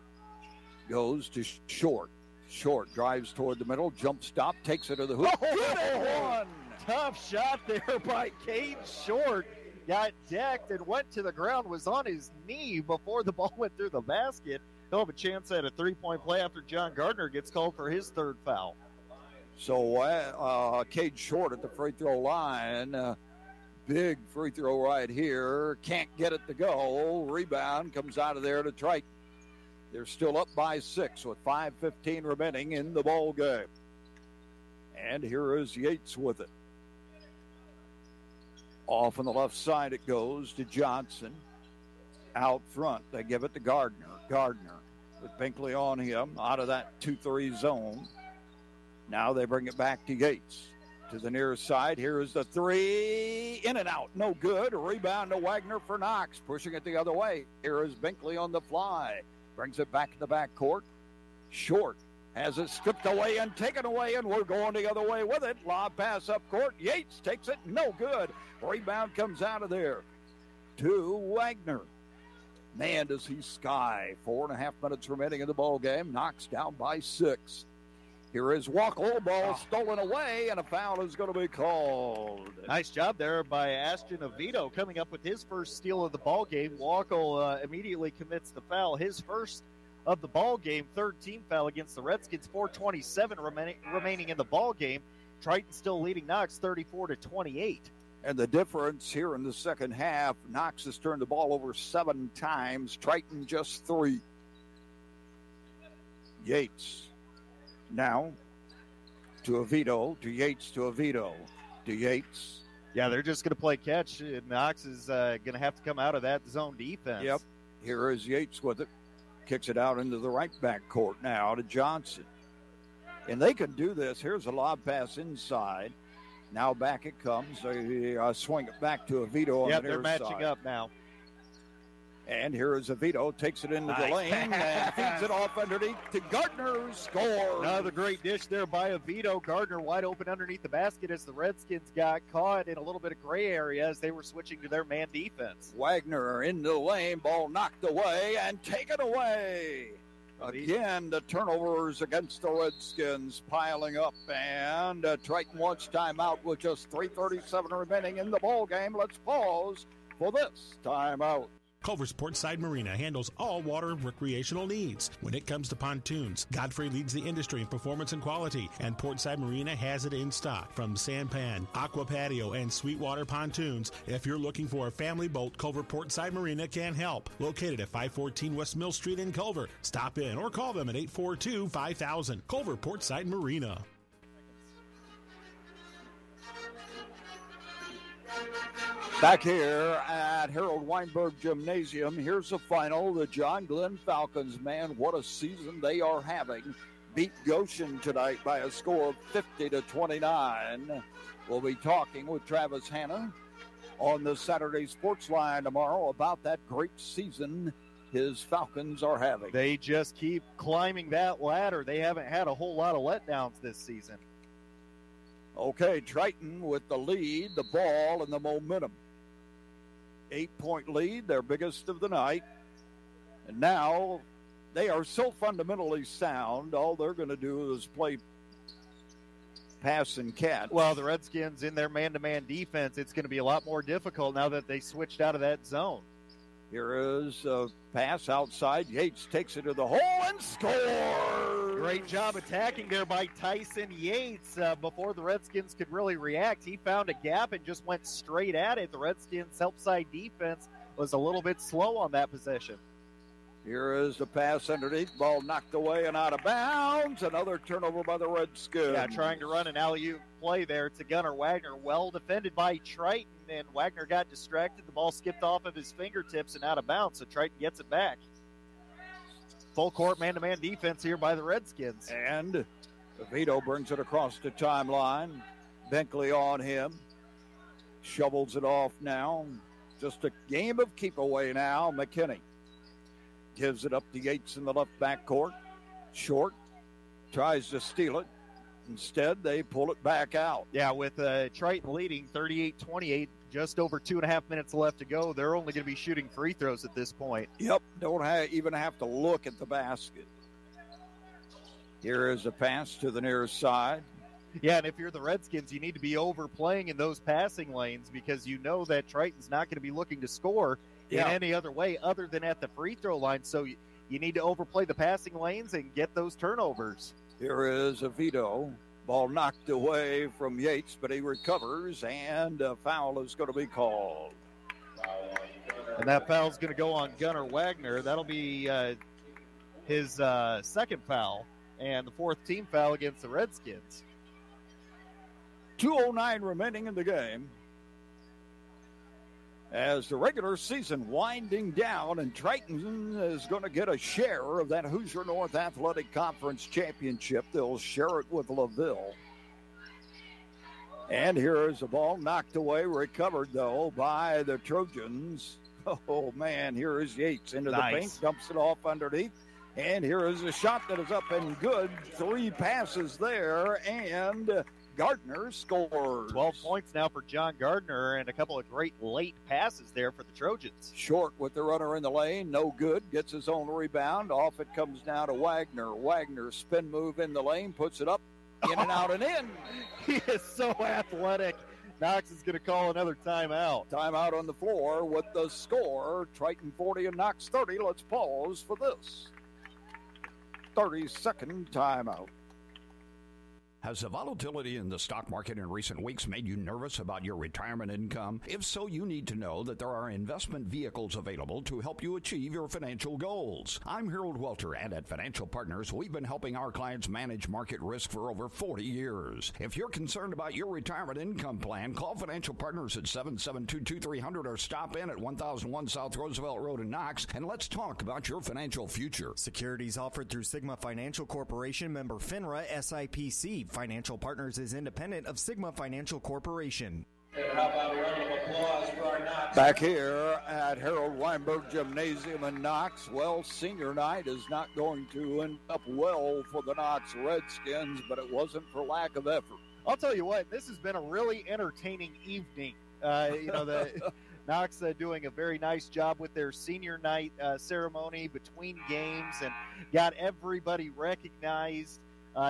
Goes to Short. Short drives toward the middle, jump stop, takes it to the hoop. Oh, tough shot there by Kaden Short. Got decked and went to the ground, was on his knee before the ball went through the basket. He'll have a chance at a three-point play after John Gardner gets called for his third foul. So Kaden Short at the free throw line. Big free throw right here. Can't get it to go. Rebound comes out of there to Triton. They're still up by 6 with 5:15 remaining in the ball game. And here is Yates with it. Off on the left side it goes to Johnson. Out front, they give it to Gardner. Gardner with Binkley on him out of that 2-3 zone. Now they bring it back to Yates. To the near side, here is the three. In and out, no good. A rebound to Wagner for Knox. Pushing it the other way. Here is Binkley on the fly. Brings it back in the backcourt. Short has it stripped away and taken away, and we're going the other way with it. Lob pass up court. Yates takes it. No good. Rebound comes out of there to Wagner. Man, does he sky. 4.5 minutes remaining in the ball game. Knox down by 6. Here is Wackel. Ball stolen away, and a foul is going to be called. Nice job there by Ashton Oviedo coming up with his first steal of the ball game. Wackel immediately commits the foul. His first of the ball game, third team foul against the Redskins. 4:27 remaining in the ball game. Triton still leading Knox 34-28. And the difference here in the second half, Knox has turned the ball over 7 times. Triton just 3. Yates. Now to Oviedo, to Yates, to Oviedo, to Yates. Yeah, they're just going to play catch. Knox is going to have to come out of that zone defense. Yep. Here is Yates with it. Kicks it out into the right back court now to Johnson. And they can do this. Here's a lob pass inside. Now back it comes. They swing it back to Oviedo on the near side. They're matching up now. And here is Oviedo, takes it into the lane and feeds it off underneath to Gardner. Scores. Another great dish there by Oviedo. Gardner wide open underneath the basket as the Redskins got caught in a little bit of gray area as they were switching to their man defense. Wagner into the lane, ball knocked away and taken away. Again, the turnovers against the Redskins piling up, and Triton wants timeout with just 3:37 remaining in the ball game. Let's pause for this timeout. Culver's Portside Marina handles all water recreational needs. When it comes to pontoons, Godfrey leads the industry in performance and quality, and Portside Marina has it in stock. From sampan, aqua patio, and sweetwater pontoons, if you're looking for a family boat, Culver Portside Marina can help. Located at 514 West Mill Street in Culver. Stop in or call them at 842-5000. Culver Portside Marina. Back here at Harold Weinberg Gymnasium, here's the final. The John Glenn Falcons, man, what a season they are having. Beat Goshen tonight by a score of 50-29. We'll be talking with Travis Hanna on the Saturday Sports Line tomorrow about that great season his Falcons are having. They just keep climbing that ladder. They haven't had a whole lot of letdowns this season. Okay, Triton with the lead, the ball, and the momentum. 8-point lead, their biggest of the night. And now they are so fundamentally sound, all they're going to do is play pass and catch. Well, the Redskins in their man-to-man defense, it's going to be a lot more difficult now that they switched out of that zone. Here is a pass outside. Yates takes it to the hole and scores. Great job attacking there by Tyson Yates. Before the Redskins could really react, he found a gap and just went straight at it. The Redskins' help side defense was a little bit slow on that possession. Here is the pass underneath. Ball knocked away and out of bounds. Another turnover by the Redskins. Yeah, trying to run an alley-oop play there to Gunnar Wagner. Well defended by Triton, and Wagner got distracted. The ball skipped off of his fingertips and out of bounds, so Triton gets it back. Full court man-to-man defense here by the Redskins. And Oviedo brings it across the timeline. Benkley on him. Shovels it off now. Just a game of keep away now. McKinney gives it up to Yates in the left backcourt. Short tries to steal it. Instead, they pull it back out. Yeah, with Triton leading 38-28, just over 2.5 minutes left to go. They're only going to be shooting free throws at this point. Yep, don't even have to look at the basket. Here is a pass to the near side. Yeah, and if you're the Redskins, you need to be overplaying in those passing lanes because you know that Triton's not going to be looking to score in any other way other than at the free throw line. So you need to overplay the passing lanes and get those turnovers. Here is Oviedo. Ball knocked away from Yates, but he recovers, and a foul is going to be called. And that foul is going to go on Gunnar Wagner. That'll be his second foul and the fourth team foul against the Redskins. 2:09 remaining in the game. As the regular season winding down, and Triton is going to get a share of that Hoosier North Athletic Conference Championship. They'll share it with LaVille. And here is the ball knocked away, recovered, though, by the Trojans. Oh, man, here is Yates into the paint, dumps it off underneath. And here is a shot that is up and good. 3 passes there, and Gardner scores. 12 points now for John Gardner and a couple of great late passes there for the Trojans. Short with the runner in the lane, no good. Gets his own rebound. Off it comes now to Wagner. Wagner spin move in the lane, puts it up, in and out and in. He is so athletic. Knox is going to call another timeout. Timeout on the floor with the score. Triton 40 and Knox 30. Let's pause for this. 30-second timeout. Has the volatility in the stock market in recent weeks made you nervous about your retirement income? If so, you need to know that there are investment vehicles available to help you achieve your financial goals. I'm Harold Welter, and at Financial Partners, we've been helping our clients manage market risk for over 40 years. If you're concerned about your retirement income plan, call Financial Partners at 772-2300 or stop in at 1001 South Roosevelt Road in Knox, and let's talk about your financial future. Securities offered through Sigma Financial Corporation, member FINRA, SIPC. Financial Partners is independent of Sigma Financial Corporation. How about a round of applause for our Knox? Back here at Harold Weinberg Gymnasium in Knox. Well, senior night is not going to end up well for the Knox Redskins, but it wasn't for lack of effort. I'll tell you what, this has been a really entertaining evening. The Knox doing a very nice job with their senior night ceremony between games and got everybody recognized.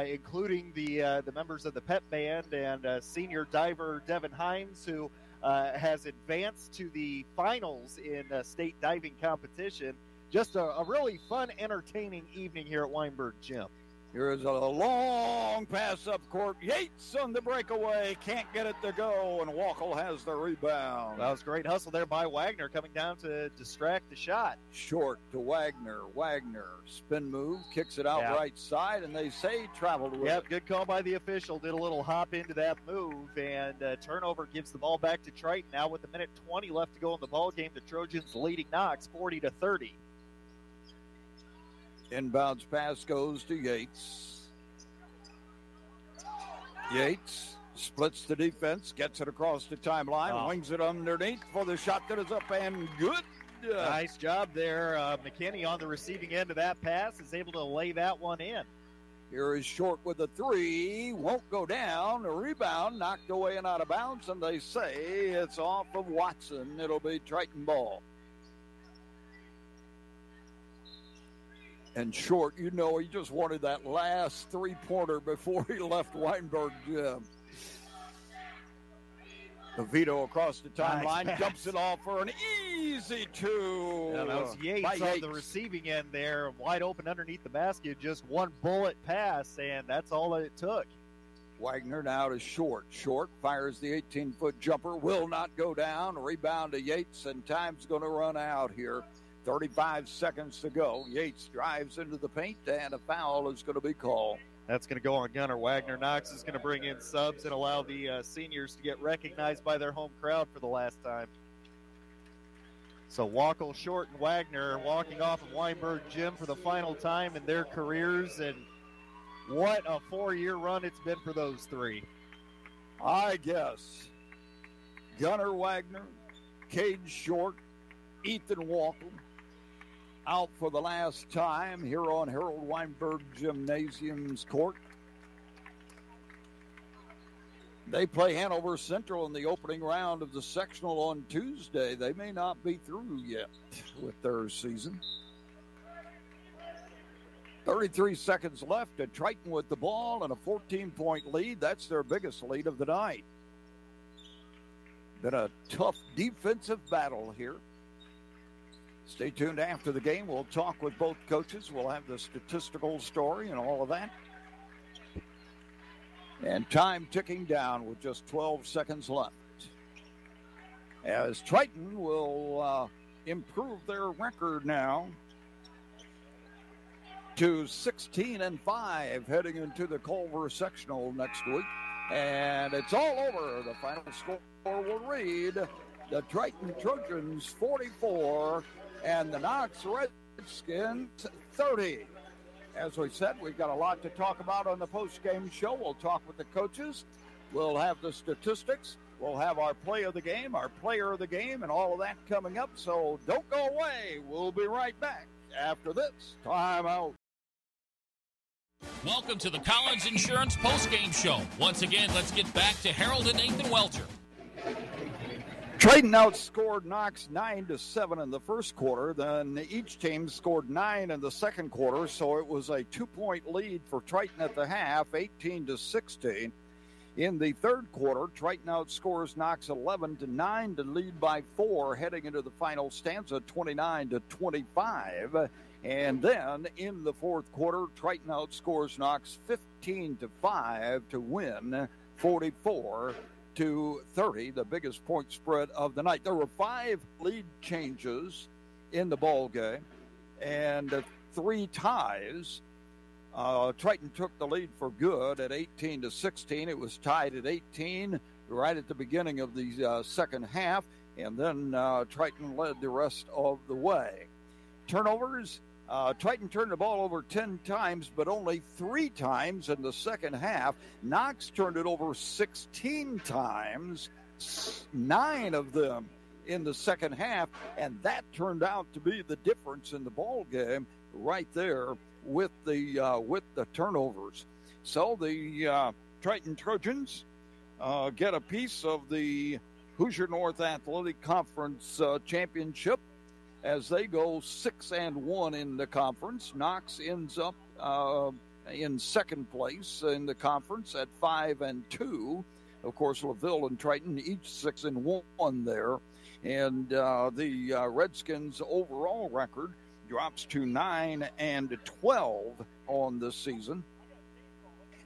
Including the members of the pep band and senior diver Devin Himes, who has advanced to the finals in state diving competition. Just a really fun, entertaining evening here at Weinberg Gym. Here is a long pass up court. Yates on the breakaway. Can't get it to go, and Wackel has the rebound. That was great hustle there by Wagner coming down to distract the shot. Short to Wagner. Wagner, spin move, kicks it out right side, and they say he traveled with it. Good call by the official. Did a little hop into that move, and turnover gives the ball back to Triton. Now with a minute 20 left to go in the ball game, the Trojans leading Knox 40-30. Inbounds pass goes to Yates. Yates splits the defense, gets it across the timeline, wings it underneath for the shot that is up and good. Nice job there. McKinney on the receiving end of that pass is able to lay that one in. Here is Short with a three. Won't go down. A rebound knocked away and out of bounds, and they say it's off of Watson. It'll be Triton ball. And Short, you know, he just wanted that last three-pointer before he left Weinberg Gym. Oviedo across the timeline, dumps it off for an easy two. Yeah, that was Yates on the receiving end there, wide open underneath the basket, just one bullet pass, and that's all that it took. Wagner now to Short. Short fires the 18-foot jumper, will not go down. Rebound to Yates, and time's going to run out here. 35 seconds to go. Yates drives into the paint, and a foul is going to be called. That's going to go on Gunner. Wagner. Knox is going to bring in subs and allow the seniors to get recognized by their home crowd for the last time. So Wackel, Short, and Wagner walking off of Weinberg Gym for the final time in their careers, and what a 4-year run it's been for those three. I guess Gunner Wagner, Cade Short, Ethan Wackel, out for the last time here on Harold Weinberg Gymnasium's court. They play Hanover Central in the opening round of the sectional on Tuesday. They may not be through yet with their season. 33 seconds left, and Triton with the ball and a 14-point lead. That's their biggest lead of the night. Been a tough defensive battle here. Stay tuned after the game. We'll talk with both coaches. We'll have the statistical story and all of that. And time ticking down with just 12 seconds left. As Triton will improve their record now to 16-5 heading into the Culver sectional next week. And it's all over. The final score will read the Triton Trojans 44 and the Knox Redskins 30. As we said, we've got a lot to talk about on the post-game show. We'll talk with the coaches. We'll have the statistics. We'll have our play of the game, our player of the game, and all of that coming up. So don't go away. We'll be right back after this timeout. Welcome to the Collins Insurance post-game show. Once again, let's get back to Harold and Nathan Welter. Triton outscored Knox 9-7 in the first quarter. Then each team scored 9 in the second quarter, so it was a 2-point lead for Triton at the half, 18-16. In the third quarter, Triton outscores Knox 11-9 to lead by 4, heading into the final stanza 29-25. And then in the fourth quarter, Triton outscores Knox 15-5 to win 44-30, the biggest point spread of the night. There were 5 lead changes in the ball game and 3 ties. Triton took the lead for good at 18-16. It was tied at 18 right at the beginning of the second half, and then Triton led the rest of the way. Turnovers, Triton turned the ball over 10 times, but only 3 times in the second half. Knox turned it over 16 times, 9 of them in the second half, and that turned out to be the difference in the ball game right there with the turnovers. So the Triton Trojans get a piece of the Hoosier North Athletic Conference championship as they go 6-1 in the conference. Knox ends up in second place in the conference at 5-2. Of course, LaVille and Triton each 6-1 there. And the Redskins' overall record drops to 9-12 on this season.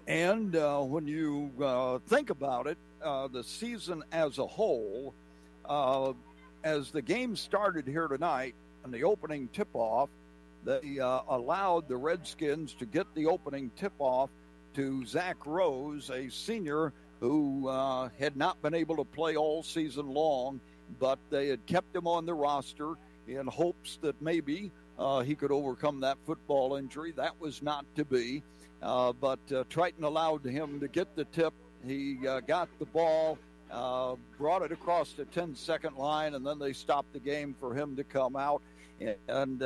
And when you think about it, the season as a whole, as the game started here tonight and the opening tip-off, they allowed the Redskins to get the opening tip-off to Zach Rose, a senior who had not been able to play all season long, but they had kept him on the roster in hopes that maybe he could overcome that football injury. That was not to be, but Triton allowed him to get the tip. He got the ball, brought it across the 10-second line, and then they stopped the game for him to come out. And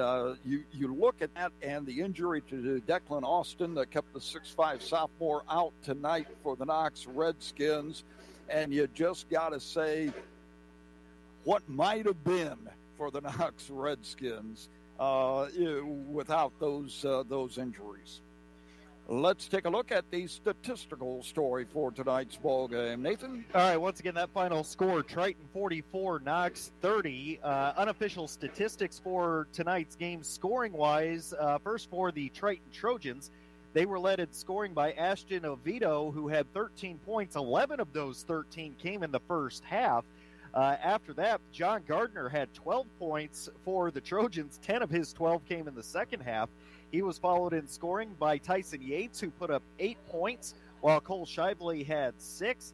you look at that and the injury to Declan Austin that kept the 6'5 sophomore out tonight for the Knox Redskins, and you just got to say what might have been for the Knox Redskins without those injuries. Let's take a look at the statistical story for tonight's ball game. Nathan? All right, once again, that final score, Triton 44, Knox 30. Unofficial statistics for tonight's game scoring-wise. First for the Triton Trojans, they were led in scoring by Ashton Oviedo, who had 13 points. 11 of those 13 came in the first half. After that, John Gardner had 12 points for the Trojans. 10 of his 12 came in the second half. He was followed in scoring by Tyson Yates, who put up 8 points, while Cole Shively had 6.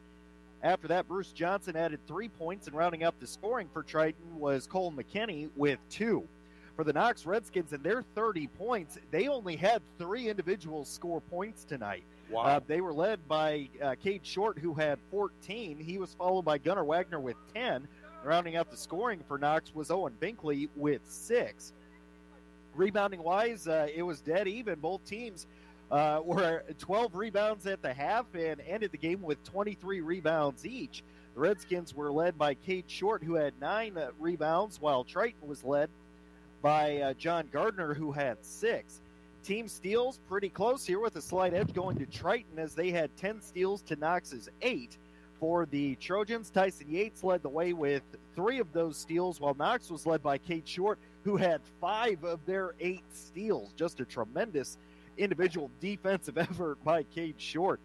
After that, Bruce Johnson added 3 points, and rounding up the scoring for Triton was Cole McKinney with 2. For the Knox Redskins and their 30 points, they only had 3 individuals score points tonight. Wow. They were led by Cade Short, who had 14. He was followed by Gunnar Wagner with 10. Rounding out the scoring for Knox was Owen Binkley with 6. Rebounding-wise, it was dead even. Both teams were 12 rebounds at the half and ended the game with 23 rebounds each. The Redskins were led by Cade Short, who had 9 rebounds, while Triton was led by John Gardner, who had 6. Team steals pretty close here with a slight edge going to Triton as they had 10 steals to Knox's 8. For the Trojans, Tyson Yates led the way with 3 of those steals, while Knox was led by Cade Short, who had 5 of their 8 steals. Just a tremendous individual defensive effort by Cade Short.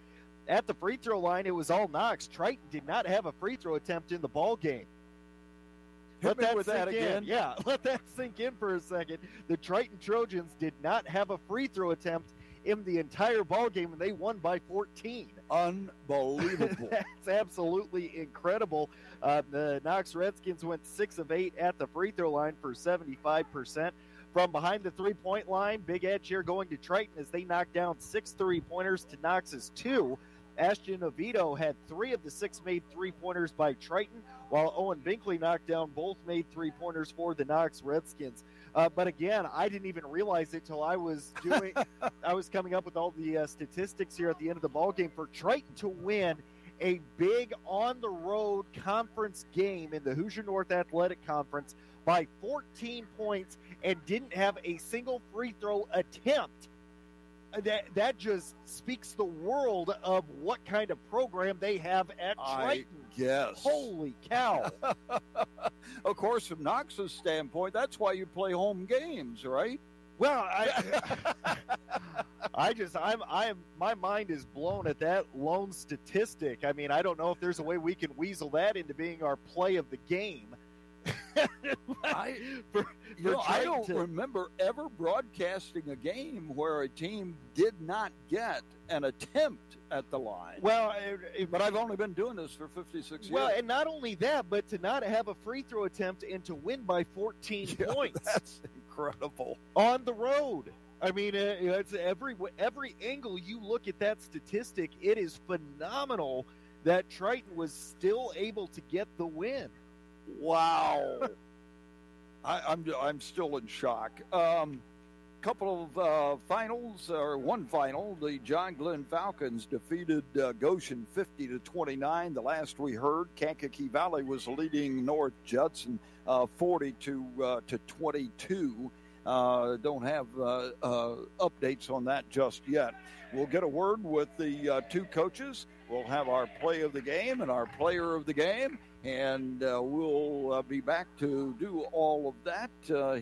At the free throw line, it was all Knox. Triton did not have a free throw attempt in the ball game. Hit me with that again. Yeah, let that sink in for a second. The Triton Trojans did not have a free throw attempt in the entire ball game, and they won by 14. Unbelievable. That's absolutely incredible. The Knox Redskins went 6 of 8 at the free throw line for 75%. From behind the three-point line, big edge here going to Triton as they knocked down 6 3-pointers to Knox's 2. Ashton Oviedo had 3 of the 6 made three-pointers by Triton, while Owen Binkley knocked down both made three-pointers for the Knox Redskins. But again, I didn't even realize it till I was coming up with all the statistics here at the end of the ball game for Triton to win a big on-the-road conference game in the Hoosier North Athletic Conference by 14 points and didn't have a single free throw attempt. That just speaks the world of what kind of program they have at Triton. Yes. Holy cow. Of course, from Knox's standpoint, that's why you play home games, right? Well, my mind is blown at that lone statistic. I mean, I don't know if there's a way we can weasel that into being our play of the game. I don't remember ever broadcasting a game where a team did not get an attempt at the line. Well, but I've only been doing this for 56 years. Well, and not only that, but to not have a free throw attempt and to win by 14 points. That's incredible. On the road. I mean, it's every angle you look at that statistic, it is phenomenal that Triton was still able to get the win. Wow. I'm still in shock. Couple of finals, or one final. The John Glenn Falcons defeated Goshen 50-29. The last we heard, Kankakee Valley was leading North Judson 40-22. Don't have updates on that just yet. We'll get a word with the 2 coaches. We'll have our play of the game and our player of the game. And we'll be back to do all of that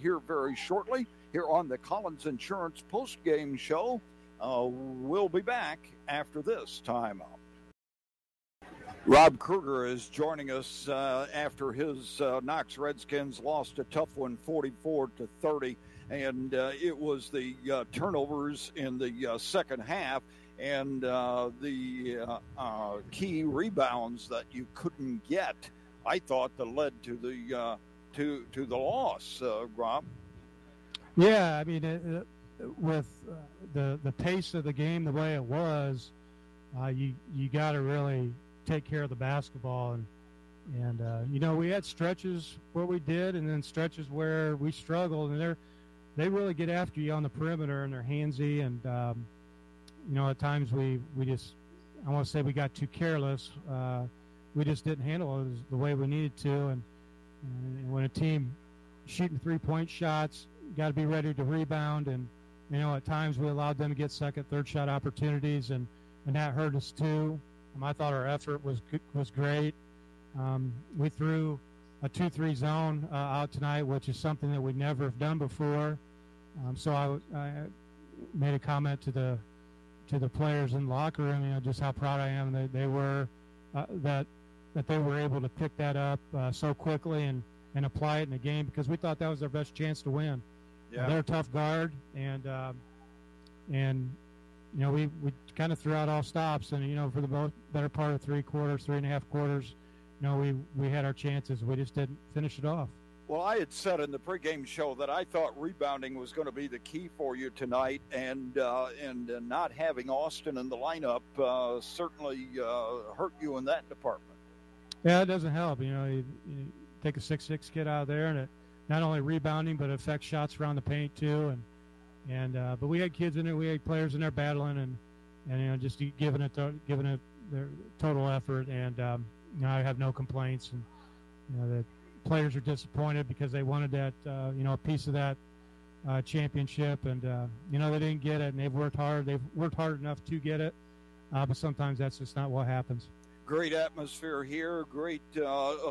here very shortly, here on the Collins Insurance post-game show. We'll be back after this timeout. Rob Kruger is joining us after his Knox Redskins lost a tough one 44-30, and it was the turnovers in the second half and the key rebounds that you couldn't get, I thought, that led to the loss, Rob. Yeah, I mean, with the pace of the game the way it was, you got to really take care of the basketball, and we had stretches where we did, and then stretches where we struggled, and they really get after you on the perimeter, and they're handsy, and at times we just, I want to say we got too careless. We just didn't handle it the way we needed to, and when a team shooting 3-point shots, got to be ready to rebound, and at times we allowed them to get second, third shot opportunities, and that hurt us too. I thought our effort was great. We threw a 2-3 zone out tonight, which is something that we never have done before. So I made a comment to the players in the locker room, just how proud I am that they were that they were able to pick that up so quickly and apply it in the game, because we thought that was our best chance to win. Yeah. They're a tough guard, and we kind of threw out all stops, and for the better part of 3.5 quarters, we had our chances. We just didn't finish it off. Well, I had said in the pregame show that I thought rebounding was going to be the key for you tonight, and not having Austin in the lineup certainly hurt you in that department. Yeah, it doesn't help. You take a 6'6" kid out of there, and it not only rebounding, but it affects shots around the paint too. But we had kids in there, we had players in there battling, and just giving it their total effort, and I have no complaints. And the players are disappointed because they wanted that a piece of that championship, and they didn't get it, and they've worked hard. They've worked hard enough to get it, but sometimes that's just not what happens. Great atmosphere here. Great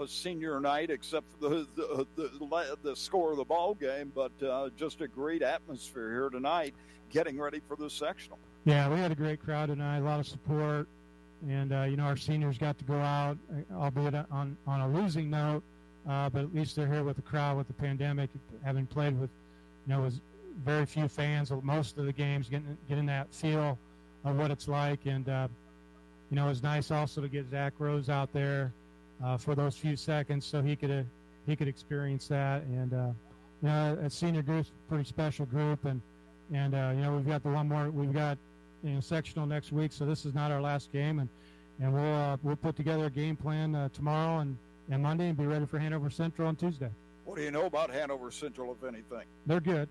senior night, except for the score of the ball game, but just a great atmosphere here tonight, getting ready for the sectional. Yeah, we had a great crowd tonight, a lot of support, and our seniors got to go out, albeit on a losing note, but at least they're here with the crowd with the pandemic, having played with, with very few fans, most of the games, getting that feel of what it's like, and it was nice also to get Zach Rose out there for those few seconds, so he could experience that. And a senior group's a pretty special group, and we've got we've got sectional next week, so this is not our last game, and we'll put together a game plan tomorrow and Monday, and be ready for Hanover Central on Tuesday. What do you know about Hanover Central, if anything? They're good.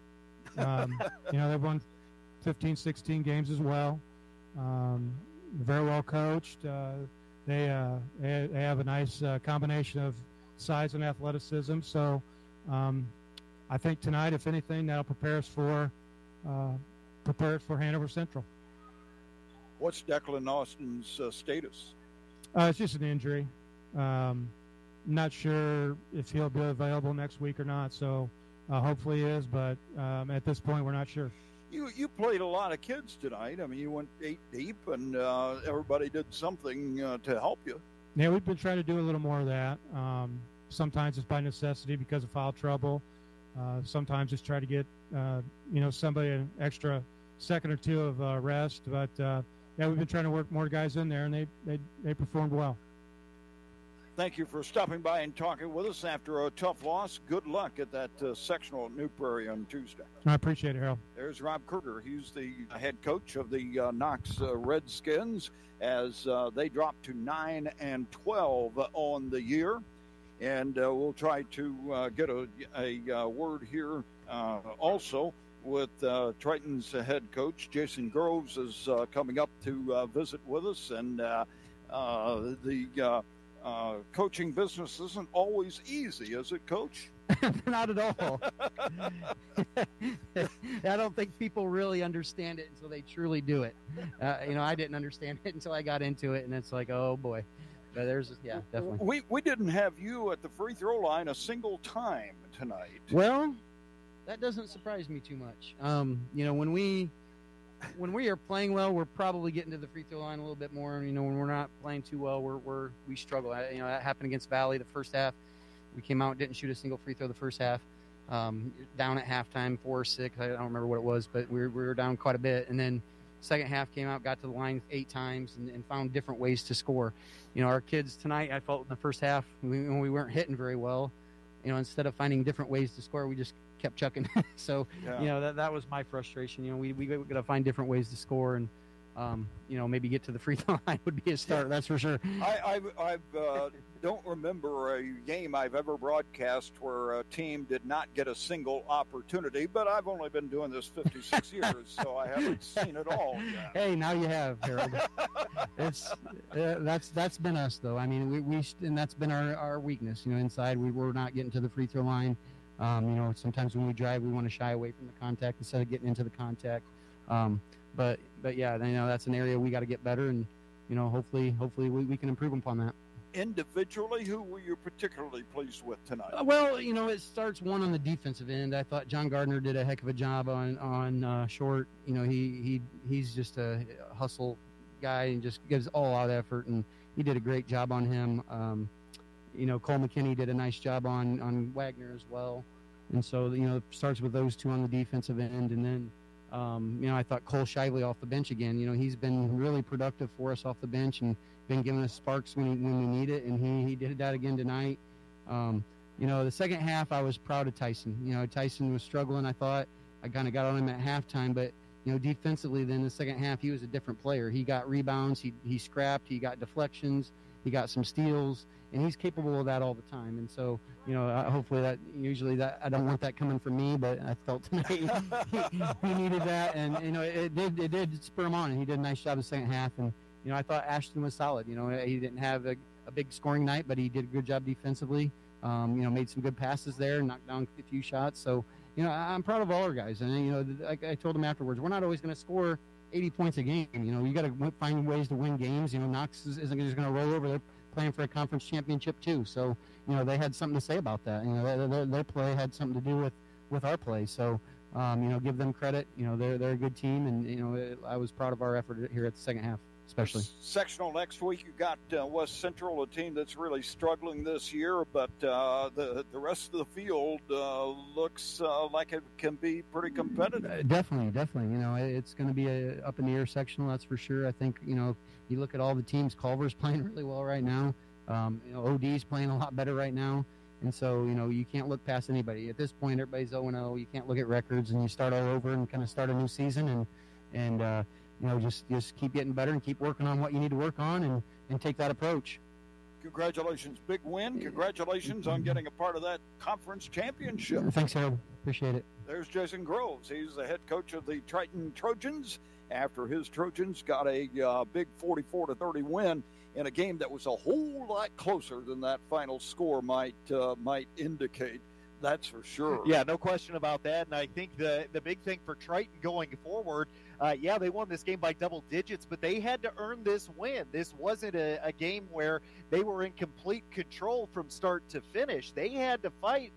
They've won 15, 16 games as well. Very well coached. They have a nice combination of size and athleticism. So I think tonight, if anything, that'll prepare us for Hanover Central. What's Declan Austin's status? It's just an injury. Not sure if he'll be available next week or not. So hopefully he is, but at this point, we're not sure. You played a lot of kids tonight. I mean, you went 8 deep, and everybody did something to help you. Yeah, we've been trying to do a little more of that. Sometimes it's by necessity because of foul trouble. Sometimes just try to get, somebody an extra second or two of rest. But, we've been trying to work more guys in there, and they performed well. Thank you for stopping by and talking with us after a tough loss. Good luck at that sectional at New Prairie on Tuesday. I appreciate it, Harold. There's Rob Kruger. He's the head coach of the Knox Redskins as they drop to 9-12 on the year. And we'll try to get a word here also with Triton's head coach. Jason Groves is coming up to visit with us. And coaching business isn't always easy, is it, Coach? Not at all. I don't think people really understand it until they truly do it. I didn't understand it until I got into it, and it's like, oh boy. But definitely. We didn't have you at the free throw line a single time tonight. Well, that doesn't surprise me too much. When we when we are playing well, we're probably getting to the free throw line a little bit more. You know, when we're not playing too well, we struggle. You know, that happened against Valley the first half. We came out, didn't shoot a single free throw the first half. Down at halftime, 4 or 6. I don't remember what it was, but we were down quite a bit. And then second half came out, got to the line 8 times, and found different ways to score. You know, our kids tonight, I felt in the first half, when we weren't hitting very well, you know, instead of finding different ways to score, we just kept chucking. So, you know, that was my frustration. You know, we got to find different ways to score, and you know, maybe get to the free throw line would be a start. That's for sure. I don't remember a game I've ever broadcast where a team did not get a single opportunity, but I've only been doing this 56 years, so I haven't seen it all yet. Hey, now you have, Harold. That's been us, though. I mean, we and that's been our weakness. You know, inside we're not getting to the free throw line. You know, sometimes when we drive, we want to shy away from the contact instead of getting into the contact. But yeah, you know, that's an area we got to get better, and you know, hopefully we can improve upon that. Individually, who were you particularly pleased with tonight? Well, you know, it starts on the defensive end. I thought John Gardner did a heck of a job on short. You know, he's just a hustle guy and just gives all out effort, and he did a great job on him. You know, Cole McKinney did a nice job on Wagner as well, and so you know, it starts with those two on the defensive end, and then. You know, I thought Cole Shively off the bench again. You know, he's been really productive for us off the bench and been giving us sparks when we need it, and he did that again tonight. You know, the second half, I was proud of Tyson. You know, Tyson was struggling, I thought. I kind of got on him at halftime, but, you know, defensively then the second half, he was a different player. He got rebounds, he scrapped, he got deflections, he got some steals, and he's capable of that all the time. And so, you know, hopefully that I don't want that coming from me, but I felt tonight he needed that, and you know, it did spur him on, and he did a nice job in the second half. And you know, I thought Ashton was solid. You know, he didn't have a big scoring night, but he did a good job defensively. You know, made some good passes there, knocked down a few shots. So, you know, I'm proud of all our guys. And you know, I told him afterwards, we're not always going to score 80 points a game. You know, you got to find ways to win games. You know, Knox isn't just going to roll over. They're playing for a conference championship too. So, you know, they had something to say about that. You know, their play had something to do with our play. So, you know, give them credit. You know, they're a good team, and you know, I was proud of our effort here at the second half, especially. Sectional next week, you got West Central, a team that's really struggling this year, but the rest of the field looks like it can be pretty competitive. Definitely. You know, it's going to be a up in the air sectional, that's for sure. I think, you know, you look at all the teams. Culver's playing really well right now. You know, OD's playing a lot better right now. And so, you know, you can't look past anybody. At this point, everybody's 0-0. You can't look at records, and you start all over and kind of start a new season and you know, just keep getting better and keep working on what you need to work on and take that approach. Congratulations. Big win. Congratulations on getting a part of that conference championship. Thanks, Harold. Appreciate it. There's Jason Groves. He's the head coach of the Triton Trojans after his Trojans got a big 44-30 win in a game that was a whole lot closer than that final score might indicate. That's for sure. Yeah, no question about that. And I think the big thing for Triton going forward, yeah, they won this game by double digits, but they had to earn this win. This wasn't a game where they were in complete control from start to finish. They had to fight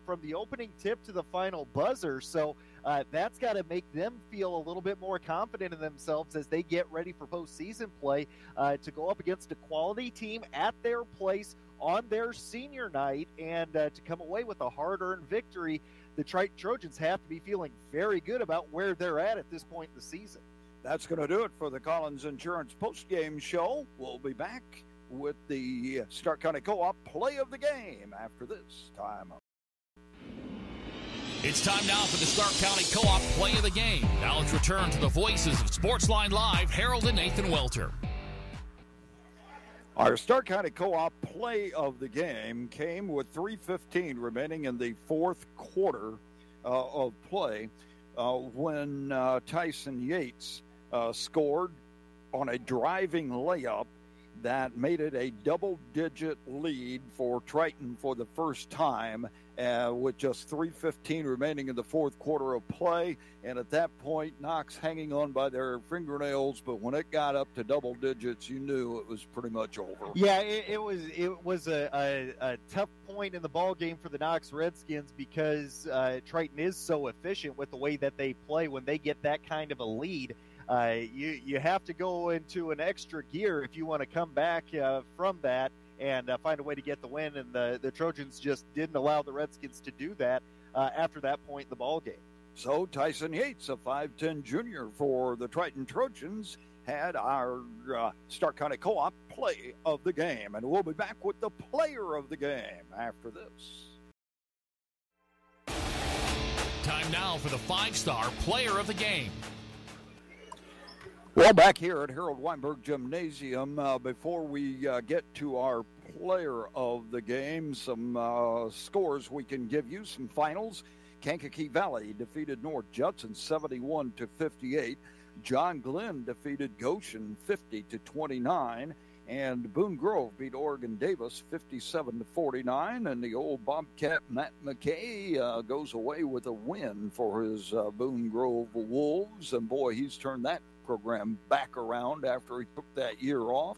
from the opening tip to the final buzzer. So that's got to make them feel a little bit more confident in themselves as they get ready for postseason play to go up against a quality team at their place on their senior night, and to come away with a hard-earned victory. The Triton Trojans have to be feeling very good about where they're at this point in the season. That's going to do it for the Collins Insurance postgame show. We'll be back with the Stark County Co-op play of the game after this time. It's time now for the Stark County Co-op play of the game. Now let's return to the voices of Sportsline Live, Harold and Nathan Welter. Our Stark County Co-op play of the game came with 3:15 remaining in the fourth quarter of play when Tyson Yates scored on a driving layup that made it a double-digit lead for Triton for the first time with just 3:15 remaining in the fourth quarter of play. And at that point, Knox hanging on by their fingernails, but when it got up to double digits, you knew it was pretty much over. Yeah, it was a tough point in the ball game for the Knox Redskins because Triton is so efficient with the way that they play when they get that kind of a lead. you have to go into an extra gear if you want to come back from that and find a way to get the win. And the Trojans just didn't allow the Redskins to do that after that point in the ball game. So Tyson Yates, a 5'10 junior for the Triton Trojans, had our Stark County Co-op play of the game. And we'll be back with the player of the game after this. Time now for the 5-star player of the game. Well, back here at Harold Weinberg Gymnasium, before we get to our player of the game, some scores we can give you, some finals. Kankakee Valley defeated North Judson 71-58. John Glenn defeated Goshen 50-29. And Boone Grove beat Oregon Davis 57-49. And the old Bobcat Matt McKay goes away with a win for his Boone Grove Wolves. And boy, he's turned that program back around after he took that year off.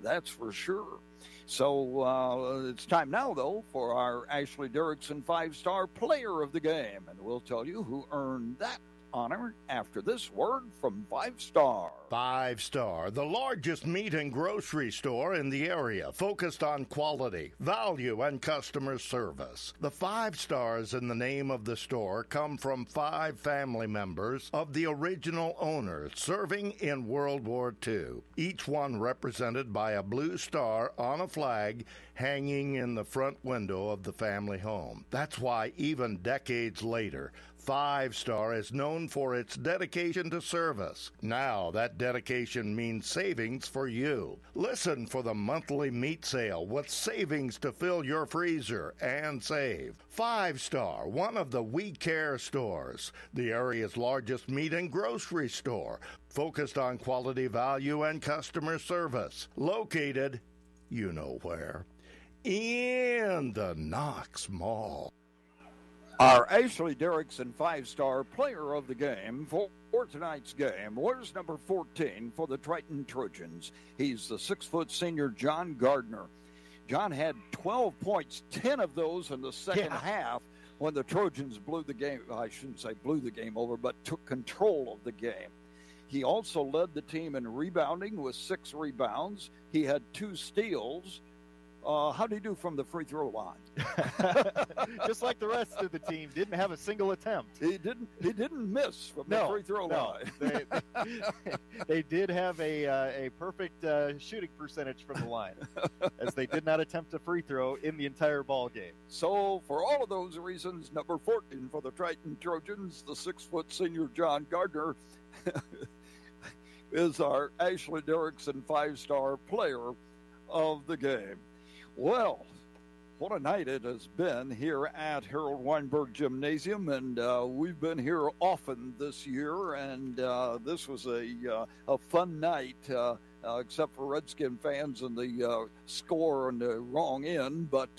That's for sure. So it's time now, though, for our Ashley Derrickson 5-star player of the game. And we'll tell you who earned that honor after this word from 5-Star. 5-Star, the largest meat and grocery store in the area, focused on quality, value, and customer service. The 5 stars in the name of the store come from 5 family members of the original owners serving in World War II, each one represented by a blue star on a flag hanging in the front window of the family home. That's why even decades later, 5-Star is known for its dedication to service. Now that dedication means savings for you. Listen for the monthly meat sale with savings to fill your freezer and save. 5-Star, one of the We Care stores, the area's largest meat and grocery store, focused on quality, value, and customer service. Located, you know where, in the Knox Mall. Our Ashley Derrickson 5-star player of the game for tonight's game was number 14 for the Triton Trojans. He's the 6-foot senior John Gardner. John had 12 points, 10 of those in the second half when the Trojans blew the game. I shouldn't say blew the game over, but took control of the game. He also led the team in rebounding with 6 rebounds. He had 2 steals. How did he do from the free throw line? Just like the rest of the team, didn't have a single attempt. He didn't miss from the free throw line. They did have a perfect shooting percentage from the line, as they did not attempt a free throw in the entire ball game. So, for all of those reasons, number 14 for the Triton Trojans, the 6-foot senior John Gardner, is our Ashley Derrickson 5-star player of the game. Well, what a night it has been here at Harold Weinberg Gymnasium, and we've been here often this year, and this was a fun night, except for Redskin fans and the score on the wrong end, but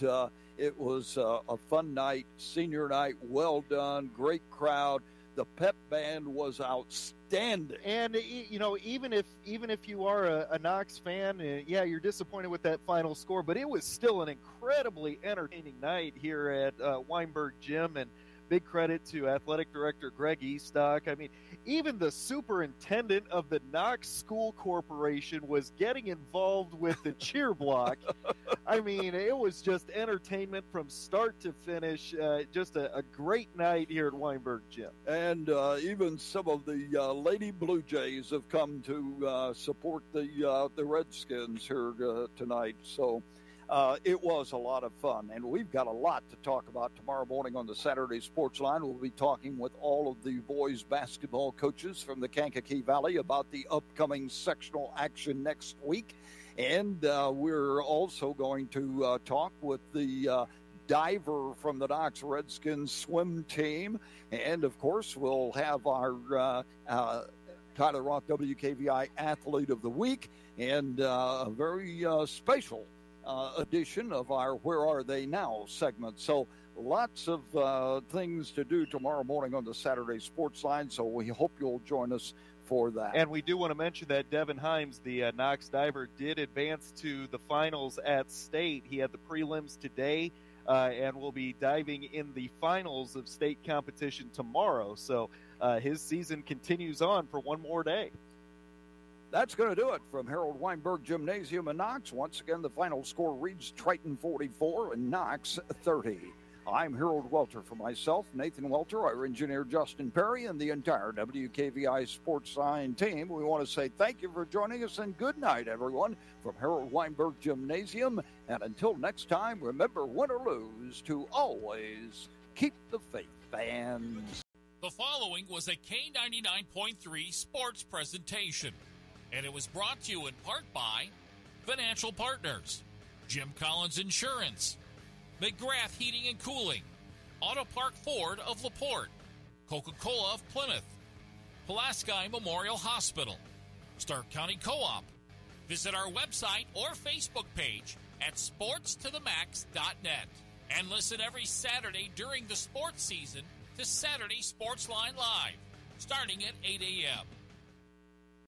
it was a fun night, senior night, well done, great crowd. The pep band was outstanding. And, you know, even if you are a Knox fan, yeah, you're disappointed with that final score, but it was still an incredibly entertaining night here at Weinberg Gym, and big credit to Athletic Director Greg Eastock. I mean, even the superintendent of the Knox School Corporation was getting involved with the cheer block. I mean, it was just entertainment from start to finish. Just a great night here at Weinberg Gym. And even some of the Lady Blue Jays have come to support the Redskins here tonight. So it was a lot of fun, and we've got a lot to talk about tomorrow morning on the Saturday Sports Line. We'll be talking with all of the boys basketball coaches from the Kankakee Valley about the upcoming sectional action next week, and we're also going to talk with the diver from the Knox Redskins swim team, and of course we'll have our Tyler Roth WKVI Athlete of the Week, and a very special edition of our Where Are They Now segment. So lots of things to do tomorrow morning on the Saturday Sports Line, so we hope you'll join us for that. And we do want to mention that Devin Himes, the Knox diver, did advance to the finals at state. He had the prelims today and will be diving in the finals of state competition tomorrow. So his season continues on for one more day. That's going to do it from Harold Weinberg Gymnasium in Knox. Once again, the final score reads Triton 44 and Knox 30. I'm Harold Welter. For myself, Nathan Welter, our engineer Justin Perry, and the entire WKVI Sports Sign team, we want to say thank you for joining us and good night, everyone, from Harold Weinberg Gymnasium. And until next time, remember, win or lose, to always keep the faith, fans. The following was a K99.3 sports presentation, and it was brought to you in part by Financial Partners, Jim Collins Insurance, McGrath Heating and Cooling, Auto Park Ford of LaPorte, Coca-Cola of Plymouth, Pulaski Memorial Hospital, Stark County Co-op. Visit our website or Facebook page at sportstothemax.net and listen every Saturday during the sports season to Saturday Sports Line Live, starting at 8 a.m.